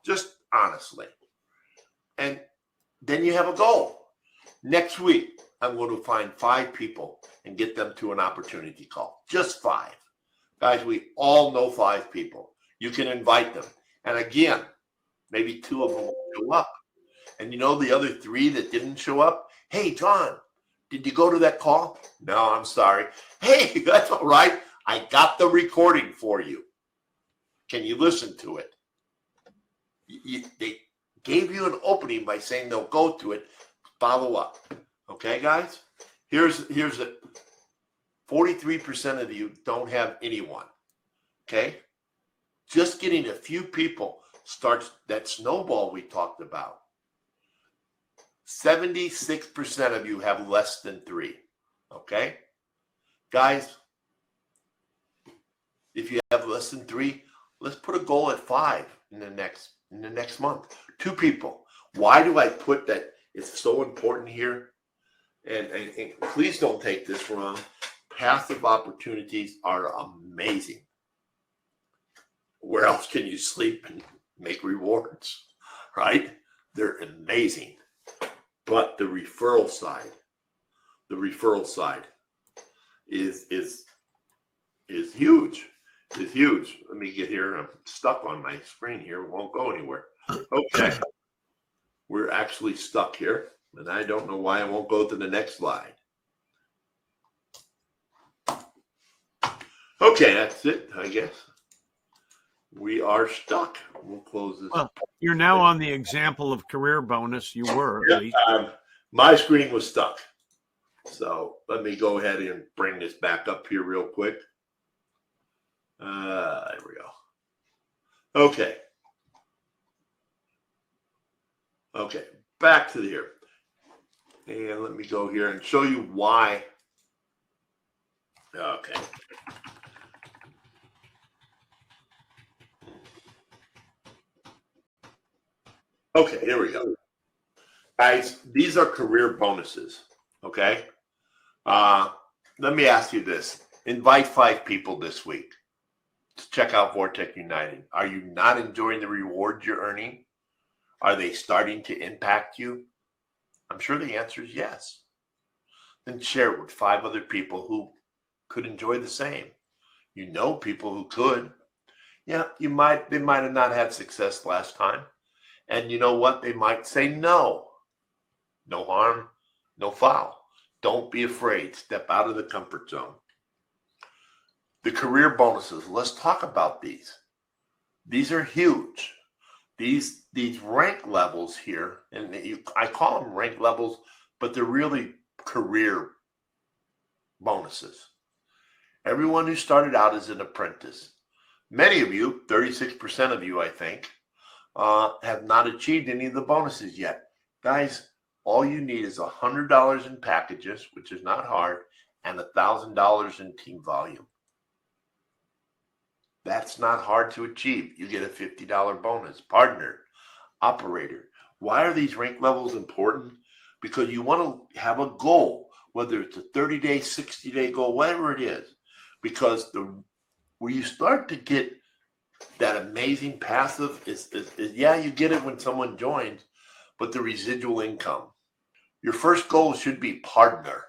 Just honestly. And then you have a goal. Next week, I'm going to find 5 people and get them to an opportunity call. Just 5. Guys, we all know 5 people. You can invite them. And again, maybe 2 of them will show up. And you know the other 3 that didn't show up? Hey, John, did you go to that call? No, I'm sorry. Hey, that's all right. I got the recording for you. Can you listen to it? They gave you an opening by saying they'll go to it. Follow up. Okay, guys? Here's it. 43% of you don't have anyone. Okay? Just getting a few people starts that snowball we talked about. 76% of you have less than 3. Okay? Guys, if you have less than 3, let's put a goal at 5 in the next month. 2 people. Why do I put that? It's so important here. And please don't take this wrong. Passive opportunities are amazing. Where else can you sleep and make rewards? Right? They're amazing. But the referral side is huge. Is huge. Let me get here. I'm stuck on my screen here. It won't go anywhere. Okay. We're actually stuck here, and I don't know why I won't go to the next slide. Okay, that's it, I guess. We are stuck. We'll close this. Well, you're now on the example of career bonus. You were, at least. My screen was stuck. So let me go ahead and bring this back up here real quick. There we go. Okay. Okay, back to here. And let me go here and show you why. Okay. Okay, here we go. Guys, these are career bonuses, okay? Let me ask you this. Invite 5 people this week to check out Vortic United. Are you not enjoying the rewards you're earning? Are they starting to impact you? I'm sure the answer is yes. Then share it with 5 other people who could enjoy the same. You know people who could. Yeah, they might have not had success last time. And you know what? They might say no. No harm, no foul. Don't be afraid. Step out of the comfort zone. The career bonuses. Let's talk about these. These are huge. These rank levels here, and I call them rank levels, but they're really career bonuses. Everyone who started out as an apprentice. Many of you, 36% of you, I think, have not achieved any of the bonuses yet. Guys, all you need is $100 in packages, which is not hard, and $1,000 in team volume. That's not hard to achieve. You get a $50 bonus. Partner, operator. Why are these rank levels important? Because you want to have a goal, whether it's a 30-day, 60-day goal, whatever it is. Because where you start to get that amazing passive is yeah, you get it when someone joins, but the residual income. Your first goal should be partner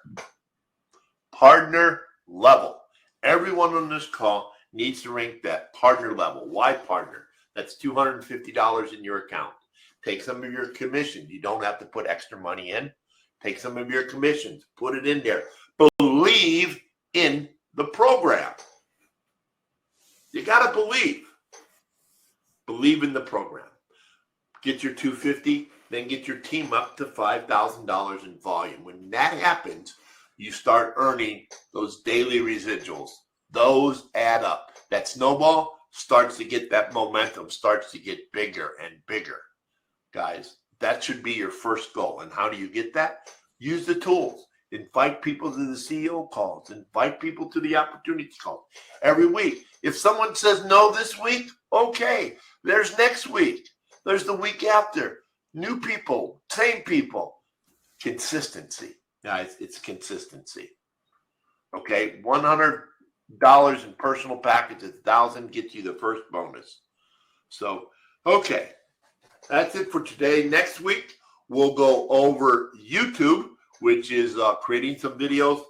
level. Everyone on this call needs to rank that partner level. Why partner? That's $250 in your account. Take some of your commissions. You don't have to put extra money in. Take some of your commissions, put it in there. Believe in the program. You got to believe. Believe in the program. Get your $250, then get your team up to $5,000 in volume. When that happens, you start earning those daily residuals. Those add up. That snowball starts to get that momentum, starts to get bigger and bigger. Guys, that should be your first goal. And how do you get that? Use the tools. Invite people to the CEO calls. Invite people to the opportunity calls every week. If someone says no this week, okay, there's next week. There's the week after. New people, same people. Consistency. Guys, it's consistency. Okay, $100 in personal packages, $1,000 gets you the first bonus. So, okay, that's it for today. Next week, we'll go over YouTube, which is creating some videos,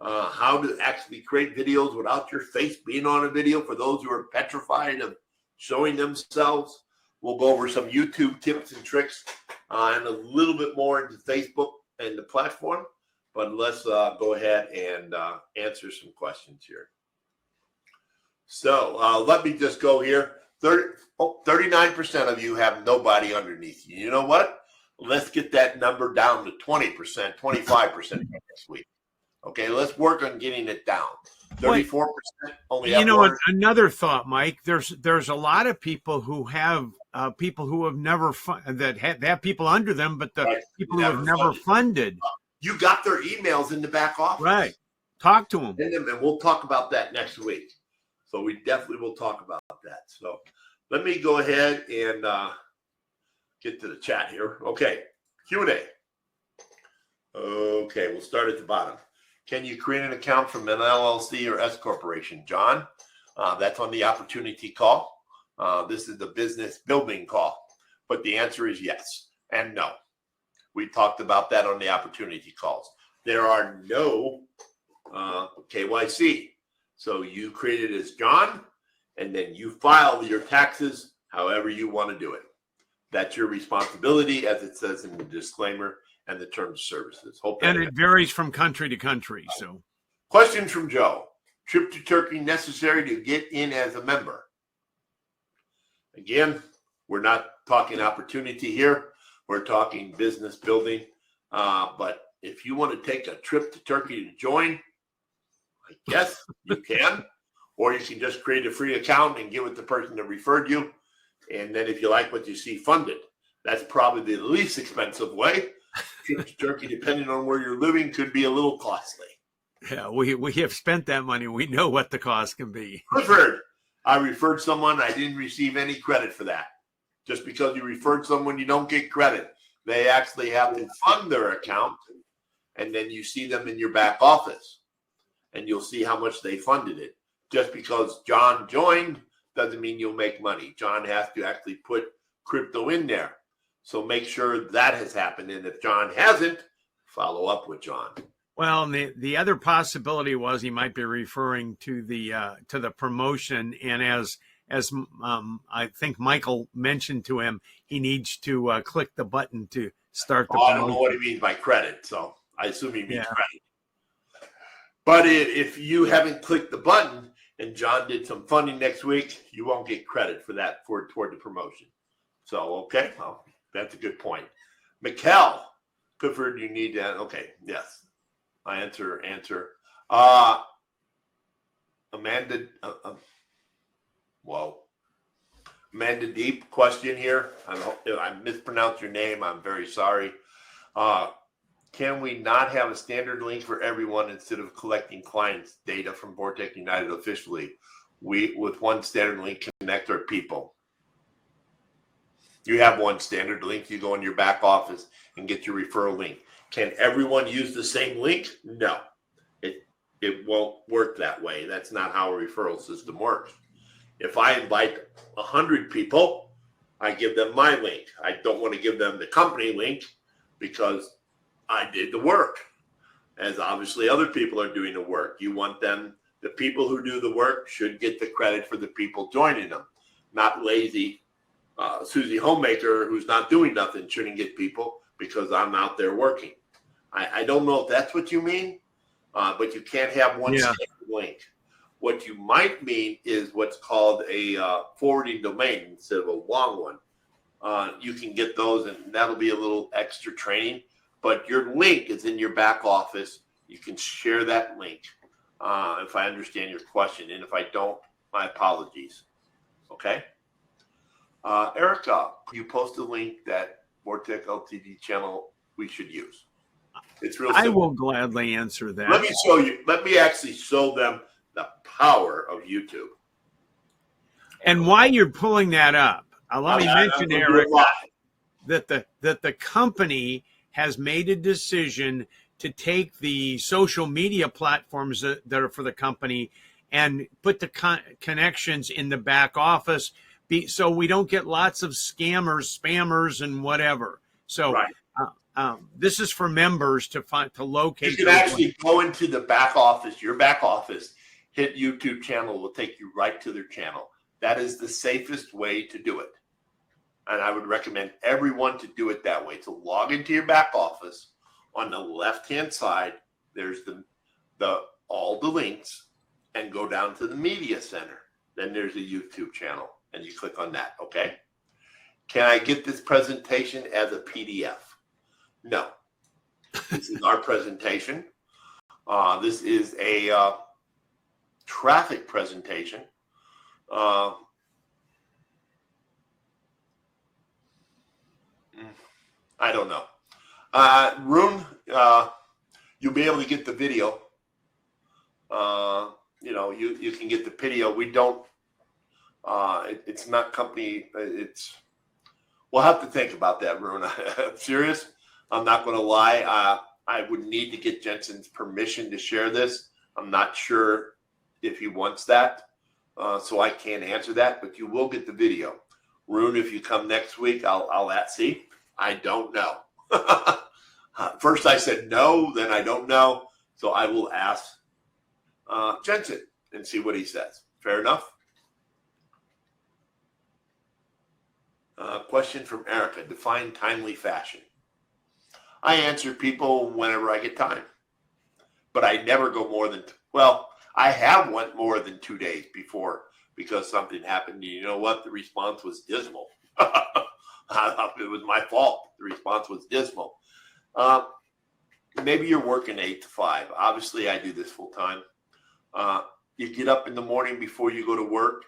how to actually create videos without your face being on a video for those who are petrified of showing themselves. We'll go over some YouTube tips and tricks and a little bit more into Facebook and the platform. But let's go ahead and answer some questions here. So let me just go here. 39% of you have nobody underneath you. You know what? Let's get that number down to 20%, 25% next week. Okay, let's work on getting it down. 34% only have one. Another thought, Mike. There's a lot of people who have people who have never they have people under them, but the people who have never funded. You got their emails in the back office. Right. Talk to them. And we'll talk about that next week. So we definitely will talk about that. So let me go ahead and get to the chat here. Okay, Q&A. Okay, we'll start at the bottom. Can you create an account from an LLC or S corporation? John, that's on the opportunity call. This is the business building call. But the answer is yes and no. We talked about that on the opportunity calls. There are no KYC. So you create it as John, and then you file your taxes however you want to do it. That's your responsibility, as it says in the disclaimer and the terms of services. And it varies from country to country. So, question from Joe: trip to Turkey necessary to get in as a member? Again, we're not talking opportunity here. We're talking business building. But if you want to take a trip to Turkey to join, I guess you can. Or you can just create a free account and give it to the person that referred you. And then if you like what you see, fund it. That's probably the least expensive way. Trip to Turkey, depending on where you're living, could be a little costly. Yeah, we have spent that money. We know what the cost can be. Referred. I referred someone. I didn't receive any credit for that. Just because you referred someone, you don't get credit. They actually have to fund their account, and then you see them in your back office, and you'll see how much they funded it. Just because John joined doesn't mean you'll make money. John has to actually put crypto in there. So make sure that has happened. And if John hasn't, follow up with John. Well, the other possibility was he might be referring to the promotion, and as I think Michael mentioned to him, he needs to click the button to start the promotion. I don't know what he means by credit, so I assume he means credit. But if you haven't clicked the button and John did some funding next week, you won't get credit for that toward the promotion. So, okay, well, that's a good point. Mikkel, Clifford, you need that. Okay, yes. I answer. Amanda, Amanda Deep question if I mispronounced your name, I'm very sorry. Can we not have a standard link for everyone instead of collecting clients' data from Vortic United officially? We, with one standard link, connect our people. You have one standard link. You go in your back office and get your referral link. Can everyone use the same link? No, it won't work that way. That's not how a referral system works. If I invite 100 people, I give them my link. I don't want to give them the company link because I did the work, as obviously other people are doing the work. You want them, the people who do the work should get the credit for the people joining them, not lazy Susie Homemaker who's not doing nothing shouldn't get people because I'm out there working. I don't know if that's what you mean, but you can't have one standard link. What you might mean is what's called a forwarding domain instead of a long one. You can get those, and that'll be a little extra training. But your link is in your back office. You can share that link if I understand your question. And if I don't, my apologies. Okay? Erica, you post a link that Vortic LTD channel we should use. It's real simple. I will gladly answer that. Let me show you. Let me actually show them the power of YouTube. And while you're pulling that up, let me mention, Eric, that the company has made a decision to take the social media platforms that are for the company and put the connections in the back office, so we don't get lots of scammers, spammers, and whatever. So this is for members to locate. You can actually go into the back office, your back office, hit YouTube channel, will take you right to their channel. That is the safest way to do it. And I would recommend everyone to do it that way. To log into your back office, on the left-hand side, there's all the links, and go down to the media center. Then there's a YouTube channel, and you click on that, okay? Can I get this presentation as a PDF? No. This is our presentation. This is a traffic presentation. I don't know. Rune, you'll be able to get the video. You can get the video. We don't, it's not company, we'll have to think about that, Rune. I'm serious. I'm not going to lie. I would need to get Jensen's permission to share this. I'm not sure if he wants that. So I can't answer that, but you will get the video. Rune, if you come next week, I'll see. I don't know. First I said no, then I don't know. So I will ask Jensen and see what he says. Fair enough? Question from Erica. Define timely fashion. I answer people whenever I get time. But I never go more than, I have went more than 2 days before because something happened. You know what? The response was dismal. It was my fault. The response was dismal. Maybe you're working 8 to 5. Obviously, I do this full time. You get up in the morning before you go to work,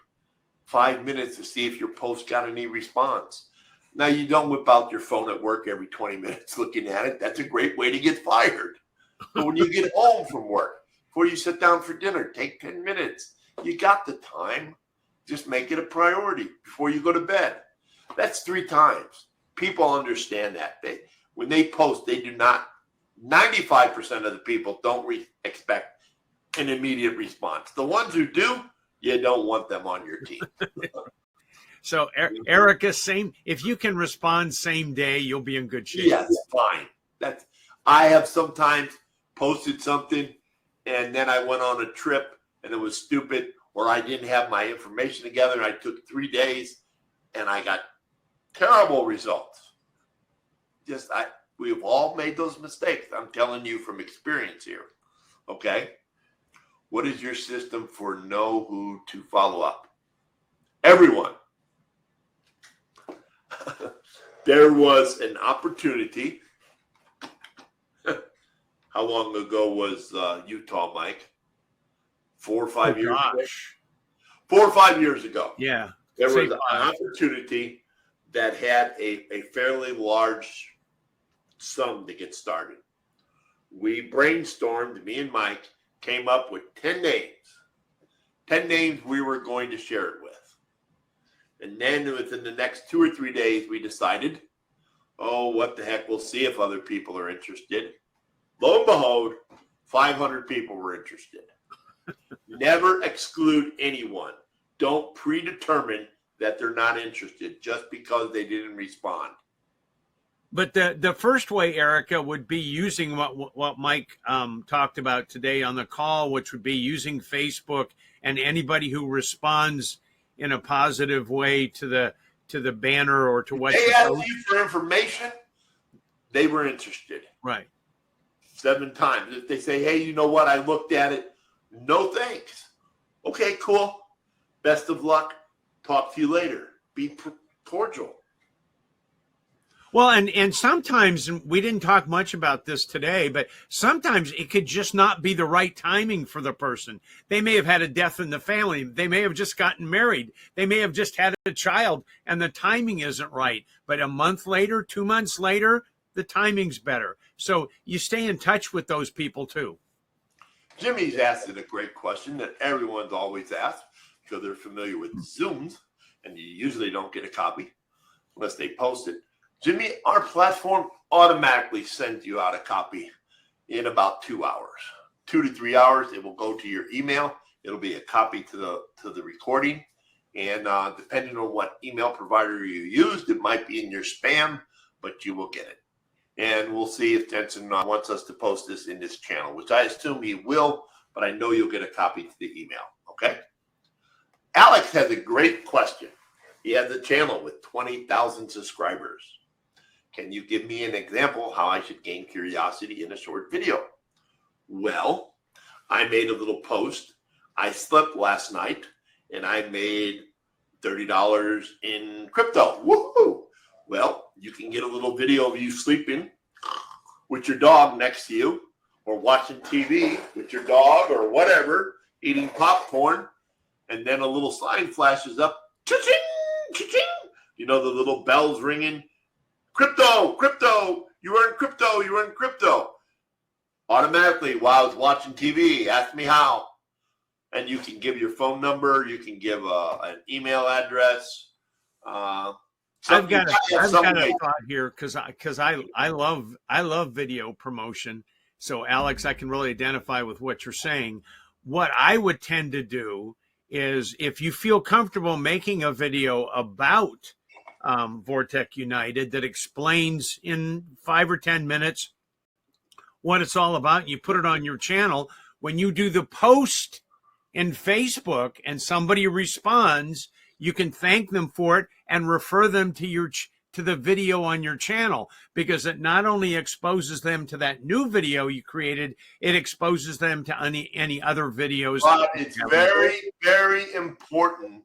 5 minutes to see if your post got any response. Now, you don't whip out your phone at work every 20 minutes looking at it. That's a great way to get fired. But when you get home from work, before you sit down for dinner, take 10 minutes. You got the time. Just make it a priority before you go to bed. That's 3 times. People understand that. When they post, they do not, 95% of the people don't expect an immediate response. The ones who do, you don't want them on your team. So, Erica, if you can respond same day, you'll be in good shape. Yes, fine. I have sometimes posted something and then I went on a trip and it was stupid, or I didn't have my information together and I took 3 days and I got terrible results. We've all made those mistakes. I'm telling you from experience here. Okay. What is your system for know who to follow up? Everyone. There was an opportunity. How long ago was Utah, Mike? 4 or Oh 5 years ago. gosh. 4 or 5 years ago. Yeah. There Say was an opportunity that had a fairly large sum to get started. We brainstormed, me and Mike came up with 10 names. 10 names we were going to share it with. And then within the next 2 or 3 days, we decided, oh, what the heck, we'll see if other people are interested. Lo and behold, 500 people were interested. Never exclude anyone. Don't predetermine that they're not interested just because they didn't respond. But the first way, Erica, would be using what Mike talked about today on the call, which would be using Facebook, and anybody who responds in a positive way to the banner or to what they asked you for information, they were interested. Right. 7 times. If they say, hey, you know what? I looked at it. No thanks. Okay, cool. Best of luck. Talk to you later. Be cordial. Well, and sometimes, we didn't talk much about this today, but sometimes it could just not be the right timing for the person. They may have had a death in the family. They may have just gotten married. They may have just had a child, and the timing isn't right. But a month later, 2 months later, the timing's better. So you stay in touch with those people too. Jimmy's asked a great question that everyone's always asked because they're familiar with Zooms, and you usually don't get a copy unless they post it. Jimmy, our platform automatically sends you out a copy in about 2 hours. 2 to 3 hours, it will go to your email. It'll be a copy to the recording. And depending on what email provider you used, it might be in your spam, but you will get it. And we'll see if Jensen wants us to post this in this channel, which I assume he will, but I know you'll get a copy to the email, okay? Alex has a great question. He has a channel with 20,000 subscribers. Can you give me an example how I should gain curiosity in a short video? Well, I made a little post. I slept last night, and I made $30 in crypto. Woohoo! Well, you can get a little video of you sleeping with your dog next to you, or watching TV with your dog, or whatever, eating popcorn, and then a little sign flashes up. Cha-ching! Cha-ching! You know, the little bells ringing. Crypto, crypto, you earn crypto, you earn crypto. Automatically, while I was watching TV, ask me how. And you can give your phone number, you can give an email address. I've got a thought here because I love video promotion. So Alex, I can really identify with what you're saying. What I would tend to do is, if you feel comfortable making a video about Vortic United that explains in 5 or 10 minutes what it's all about, you put it on your channel. When you do the post in Facebook and somebody responds, you can thank them for it and refer them to the video on your channel, because it not only exposes them to that new video you created, it exposes them to any other videos. But it's very, very important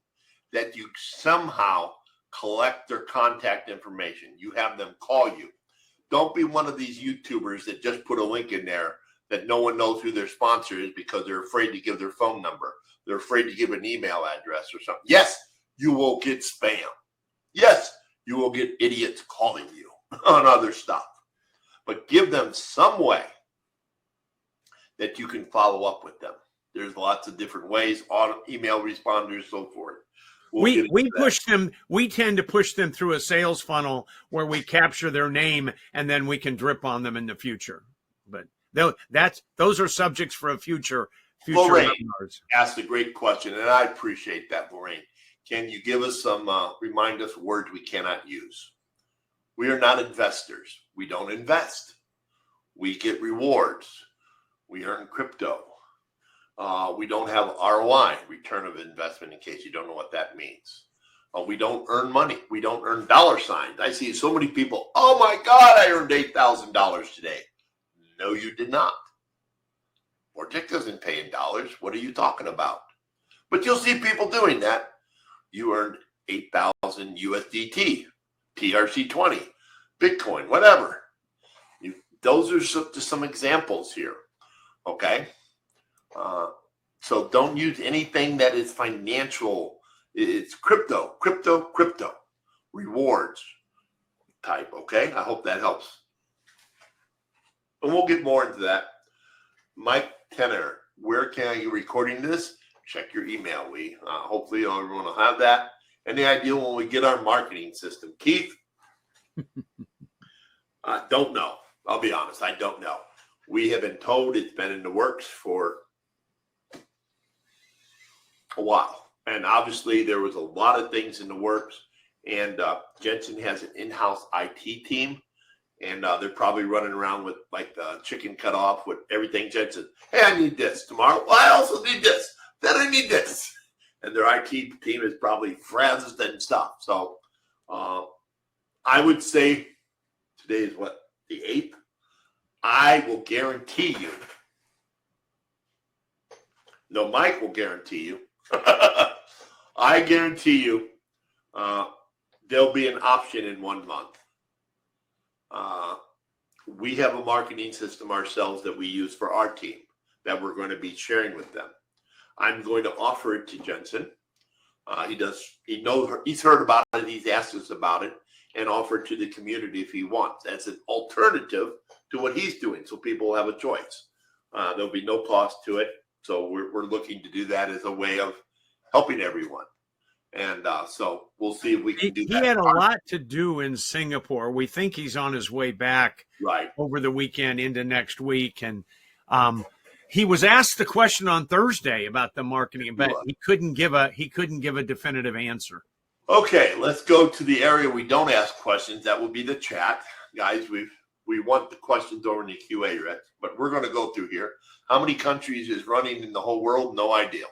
that you somehow collect their contact information. You have them call you. Don't be one of these YouTubers that just put a link in there that no one knows who their sponsor is because they're afraid to give their phone number. They're afraid to give an email address or something. Yes, you will get spam. Yes, you will get idiots calling you on other stuff. But give them some way that you can follow up with them. There's lots of different ways, email responders, so forth. We push them. We tend to push them through a sales funnel where we capture their name, and then we can drip on them in the future. But those are subjects for a future webinars. Asked a great question, and I appreciate that, Lorraine. Can you give us some remind us words we cannot use? We are not investors. We don't invest. We get rewards. We earn crypto. We don't have ROI, return of investment, in case you don't know what that means. We don't earn money. We don't earn dollar signs. I see so many people, oh my God, I earned $8,000 today. No, you did not. Vortic doesn't pay in dollars. What are you talking about? But you'll see people doing that. You earned 8,000 USDT, TRC20, Bitcoin, whatever. Those are just some examples here. Okay. So don't use anything that is financial. It's crypto rewards type. Okay, I hope that helps. And we'll get more into that. Mike Tenner, where can I get recording this? Check your email. We hopefully everyone will have that. Any idea when we get our marketing system? Keith? I don't know. I'll be honest. I don't know. We have been told it's been in the works for a while. And obviously there was a lot of things in the works. And Jensen has an in-house IT team. And they're probably running around with like the chicken cut off with everything. Jensen, hey, I need this tomorrow. Well, I also need this. Then I need this. And their IT team is probably frazzled and stuff. So I would say today is what, the 8th? I will guarantee you. No, Mike will guarantee you. I guarantee you there'll be an option in 1 month. We have a marketing system ourselves that we use for our team that we're going to be sharing with them. I'm going to offer it to Jensen. He knows, he's heard about it. He's asked us about it and offer it to the community if he wants. That's an alternative to what he's doing. So people will have a choice. There'll be no cost to it. So we're looking to do that as a way of helping everyone. And so we'll see if we can do that. He had a lot to do in Singapore. We think he's on his way back over the weekend into next week. And he was asked the question on Thursday about the marketing, but he couldn't give a definitive answer. Okay, let's go to the area we don't ask questions. That would be the chat. Guys, we want the questions over in the QA, right? But we're going to go through here. How many countries is running in the whole world? No idea.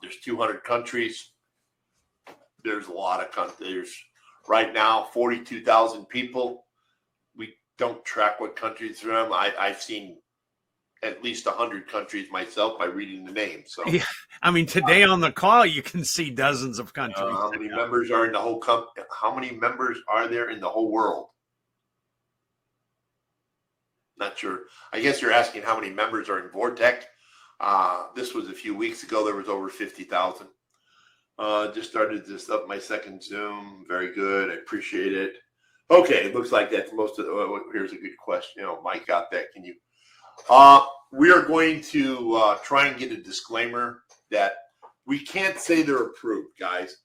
There's 200 countries. There's a lot of countries. There's right now 42,000 people. We don't track what countries they're in. I've seen at least 100 countries myself by reading the names. So, yeah, I mean, today on the call, you can see dozens of countries. How many members are in the whole How many members are there in the whole world? Not sure. I guess you're asking how many members are in Vortic. This was a few weeks ago. There was over 50,000. Just started this up, my second Zoom. Very good. I appreciate it. Okay, it looks like that's most of the, here's a good question. Mike got that. Can you? We are going to try and get a disclaimer that we can't say they're approved, guys.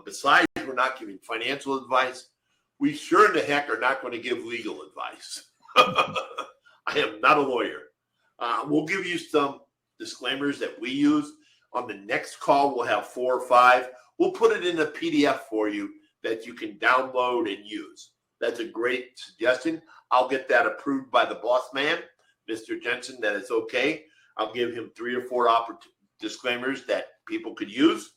Besides, we're not giving financial advice. We sure in the heck are not going to give legal advice. I am not a lawyer. We'll give you some disclaimers that we use. On the next call, we'll have 4 or 5. We'll put it in a PDF for you that you can download and use. That's a great suggestion. I'll get that approved by the boss man, Mr. Jensen, that it's okay. I'll give him 3 or 4 disclaimers that people could use,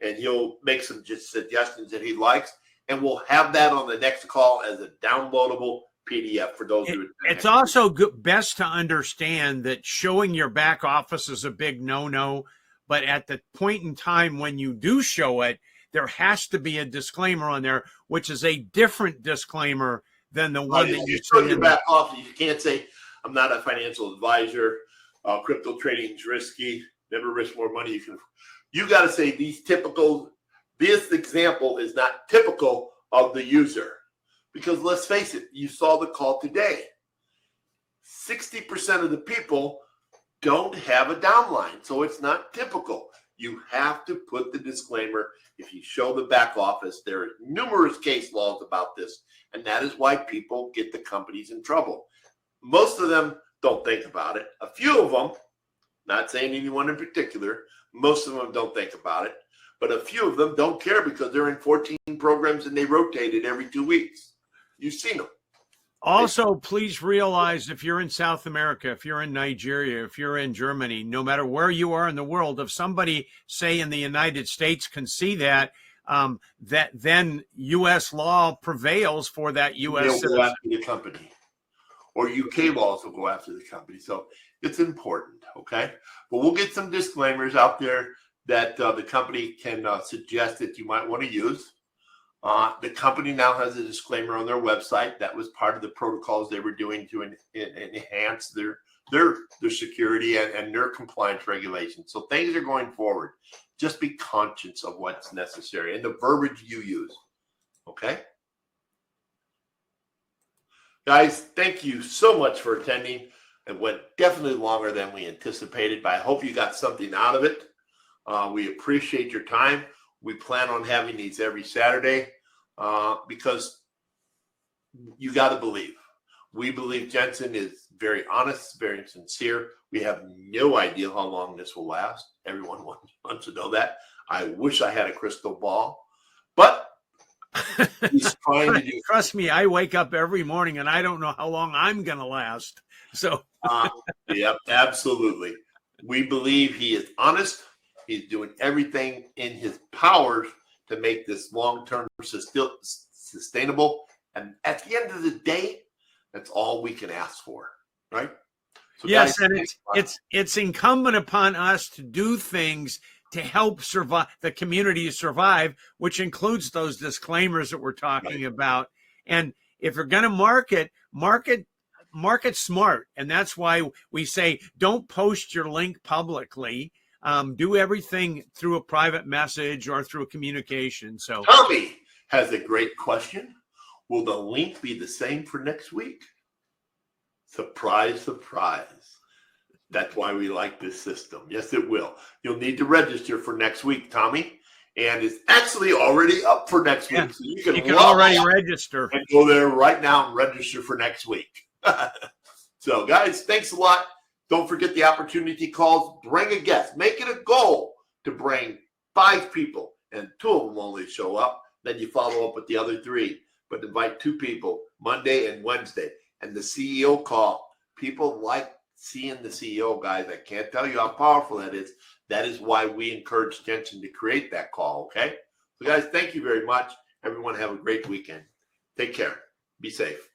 and he'll make some just suggestions that he likes. And we'll have that on the next call as a downloadable PDF for those who. It's also best to understand that showing your back office is a big no-no. But at the point in time when you do show it, there has to be a disclaimer on there, which is a different disclaimer than the one that you show your back office. You can't say, I'm not a financial advisor. Crypto trading is risky. Never risk more money. You got to say this example is not typical of the user. Because let's face it, you saw the call today. 60% of the people don't have a downline, so it's not typical. You have to put the disclaimer. If you show the back office, there are numerous case laws about this, and that is why people get the companies in trouble. Most of them don't think about it. A few of them, not saying anyone in particular, most of them don't think about it, but a few of them don't care because they're in 14 programs and they rotate it every 2 weeks. You've seen them. Also, please realize if you're in South America, if you're in Nigeria, if you're in Germany, no matter where you are in the world, if somebody, say in the United States, can see that, that then U.S. law prevails for that U.S. They'll go after the company, or UK laws will go after the company. So it's important, okay? But we'll get some disclaimers out there that the company can suggest that you might want to use. The company now has a disclaimer on their website. That was part of the protocols they were doing to enhance their their security and their compliance regulations. So things are going forward. Just be conscious of what's necessary and the verbiage you use. Okay? Guys, thank you so much for attending. It went definitely longer than we anticipated, but I hope you got something out of it. We appreciate your time. We plan on having these every Saturday because you got to believe. We believe Jensen is very honest, very sincere. We have no idea how long this will last. Everyone wants to know that. I wish I had a crystal ball, but he's trying to do. Trust me, I wake up every morning and I don't know how long I'm going to last. So, yep, absolutely. We believe he is honest. He's doing everything in his powers to make this long-term sustainable. And at the end of the day, that's all we can ask for, right? So yes, guys, and it's incumbent upon us to do things to help survive the community survive, which includes those disclaimers that we're talking about. And if you're going to market smart, and that's why we say don't post your link publicly. Do everything through a private message or through a communication. So Tommy has a great question. Will the link be the same for next week? Surprise, surprise. That's why we like this system. Yes, it will. You'll need to register for next week, Tommy. And it's actually already up for next week. So you can already register. And go there right now and register for next week. So, guys, thanks a lot. Don't forget the opportunity calls. Bring a guest. Make it a goal to bring 5 people, and 2 of them only show up. Then you follow up with the other 3. But invite 2 people Monday and Wednesday. And the CEO call. People like seeing the CEO, guys. I can't tell you how powerful that is. That is why we encourage Jensen to create that call, okay? So, guys, thank you very much. Everyone have a great weekend. Take care. Be safe.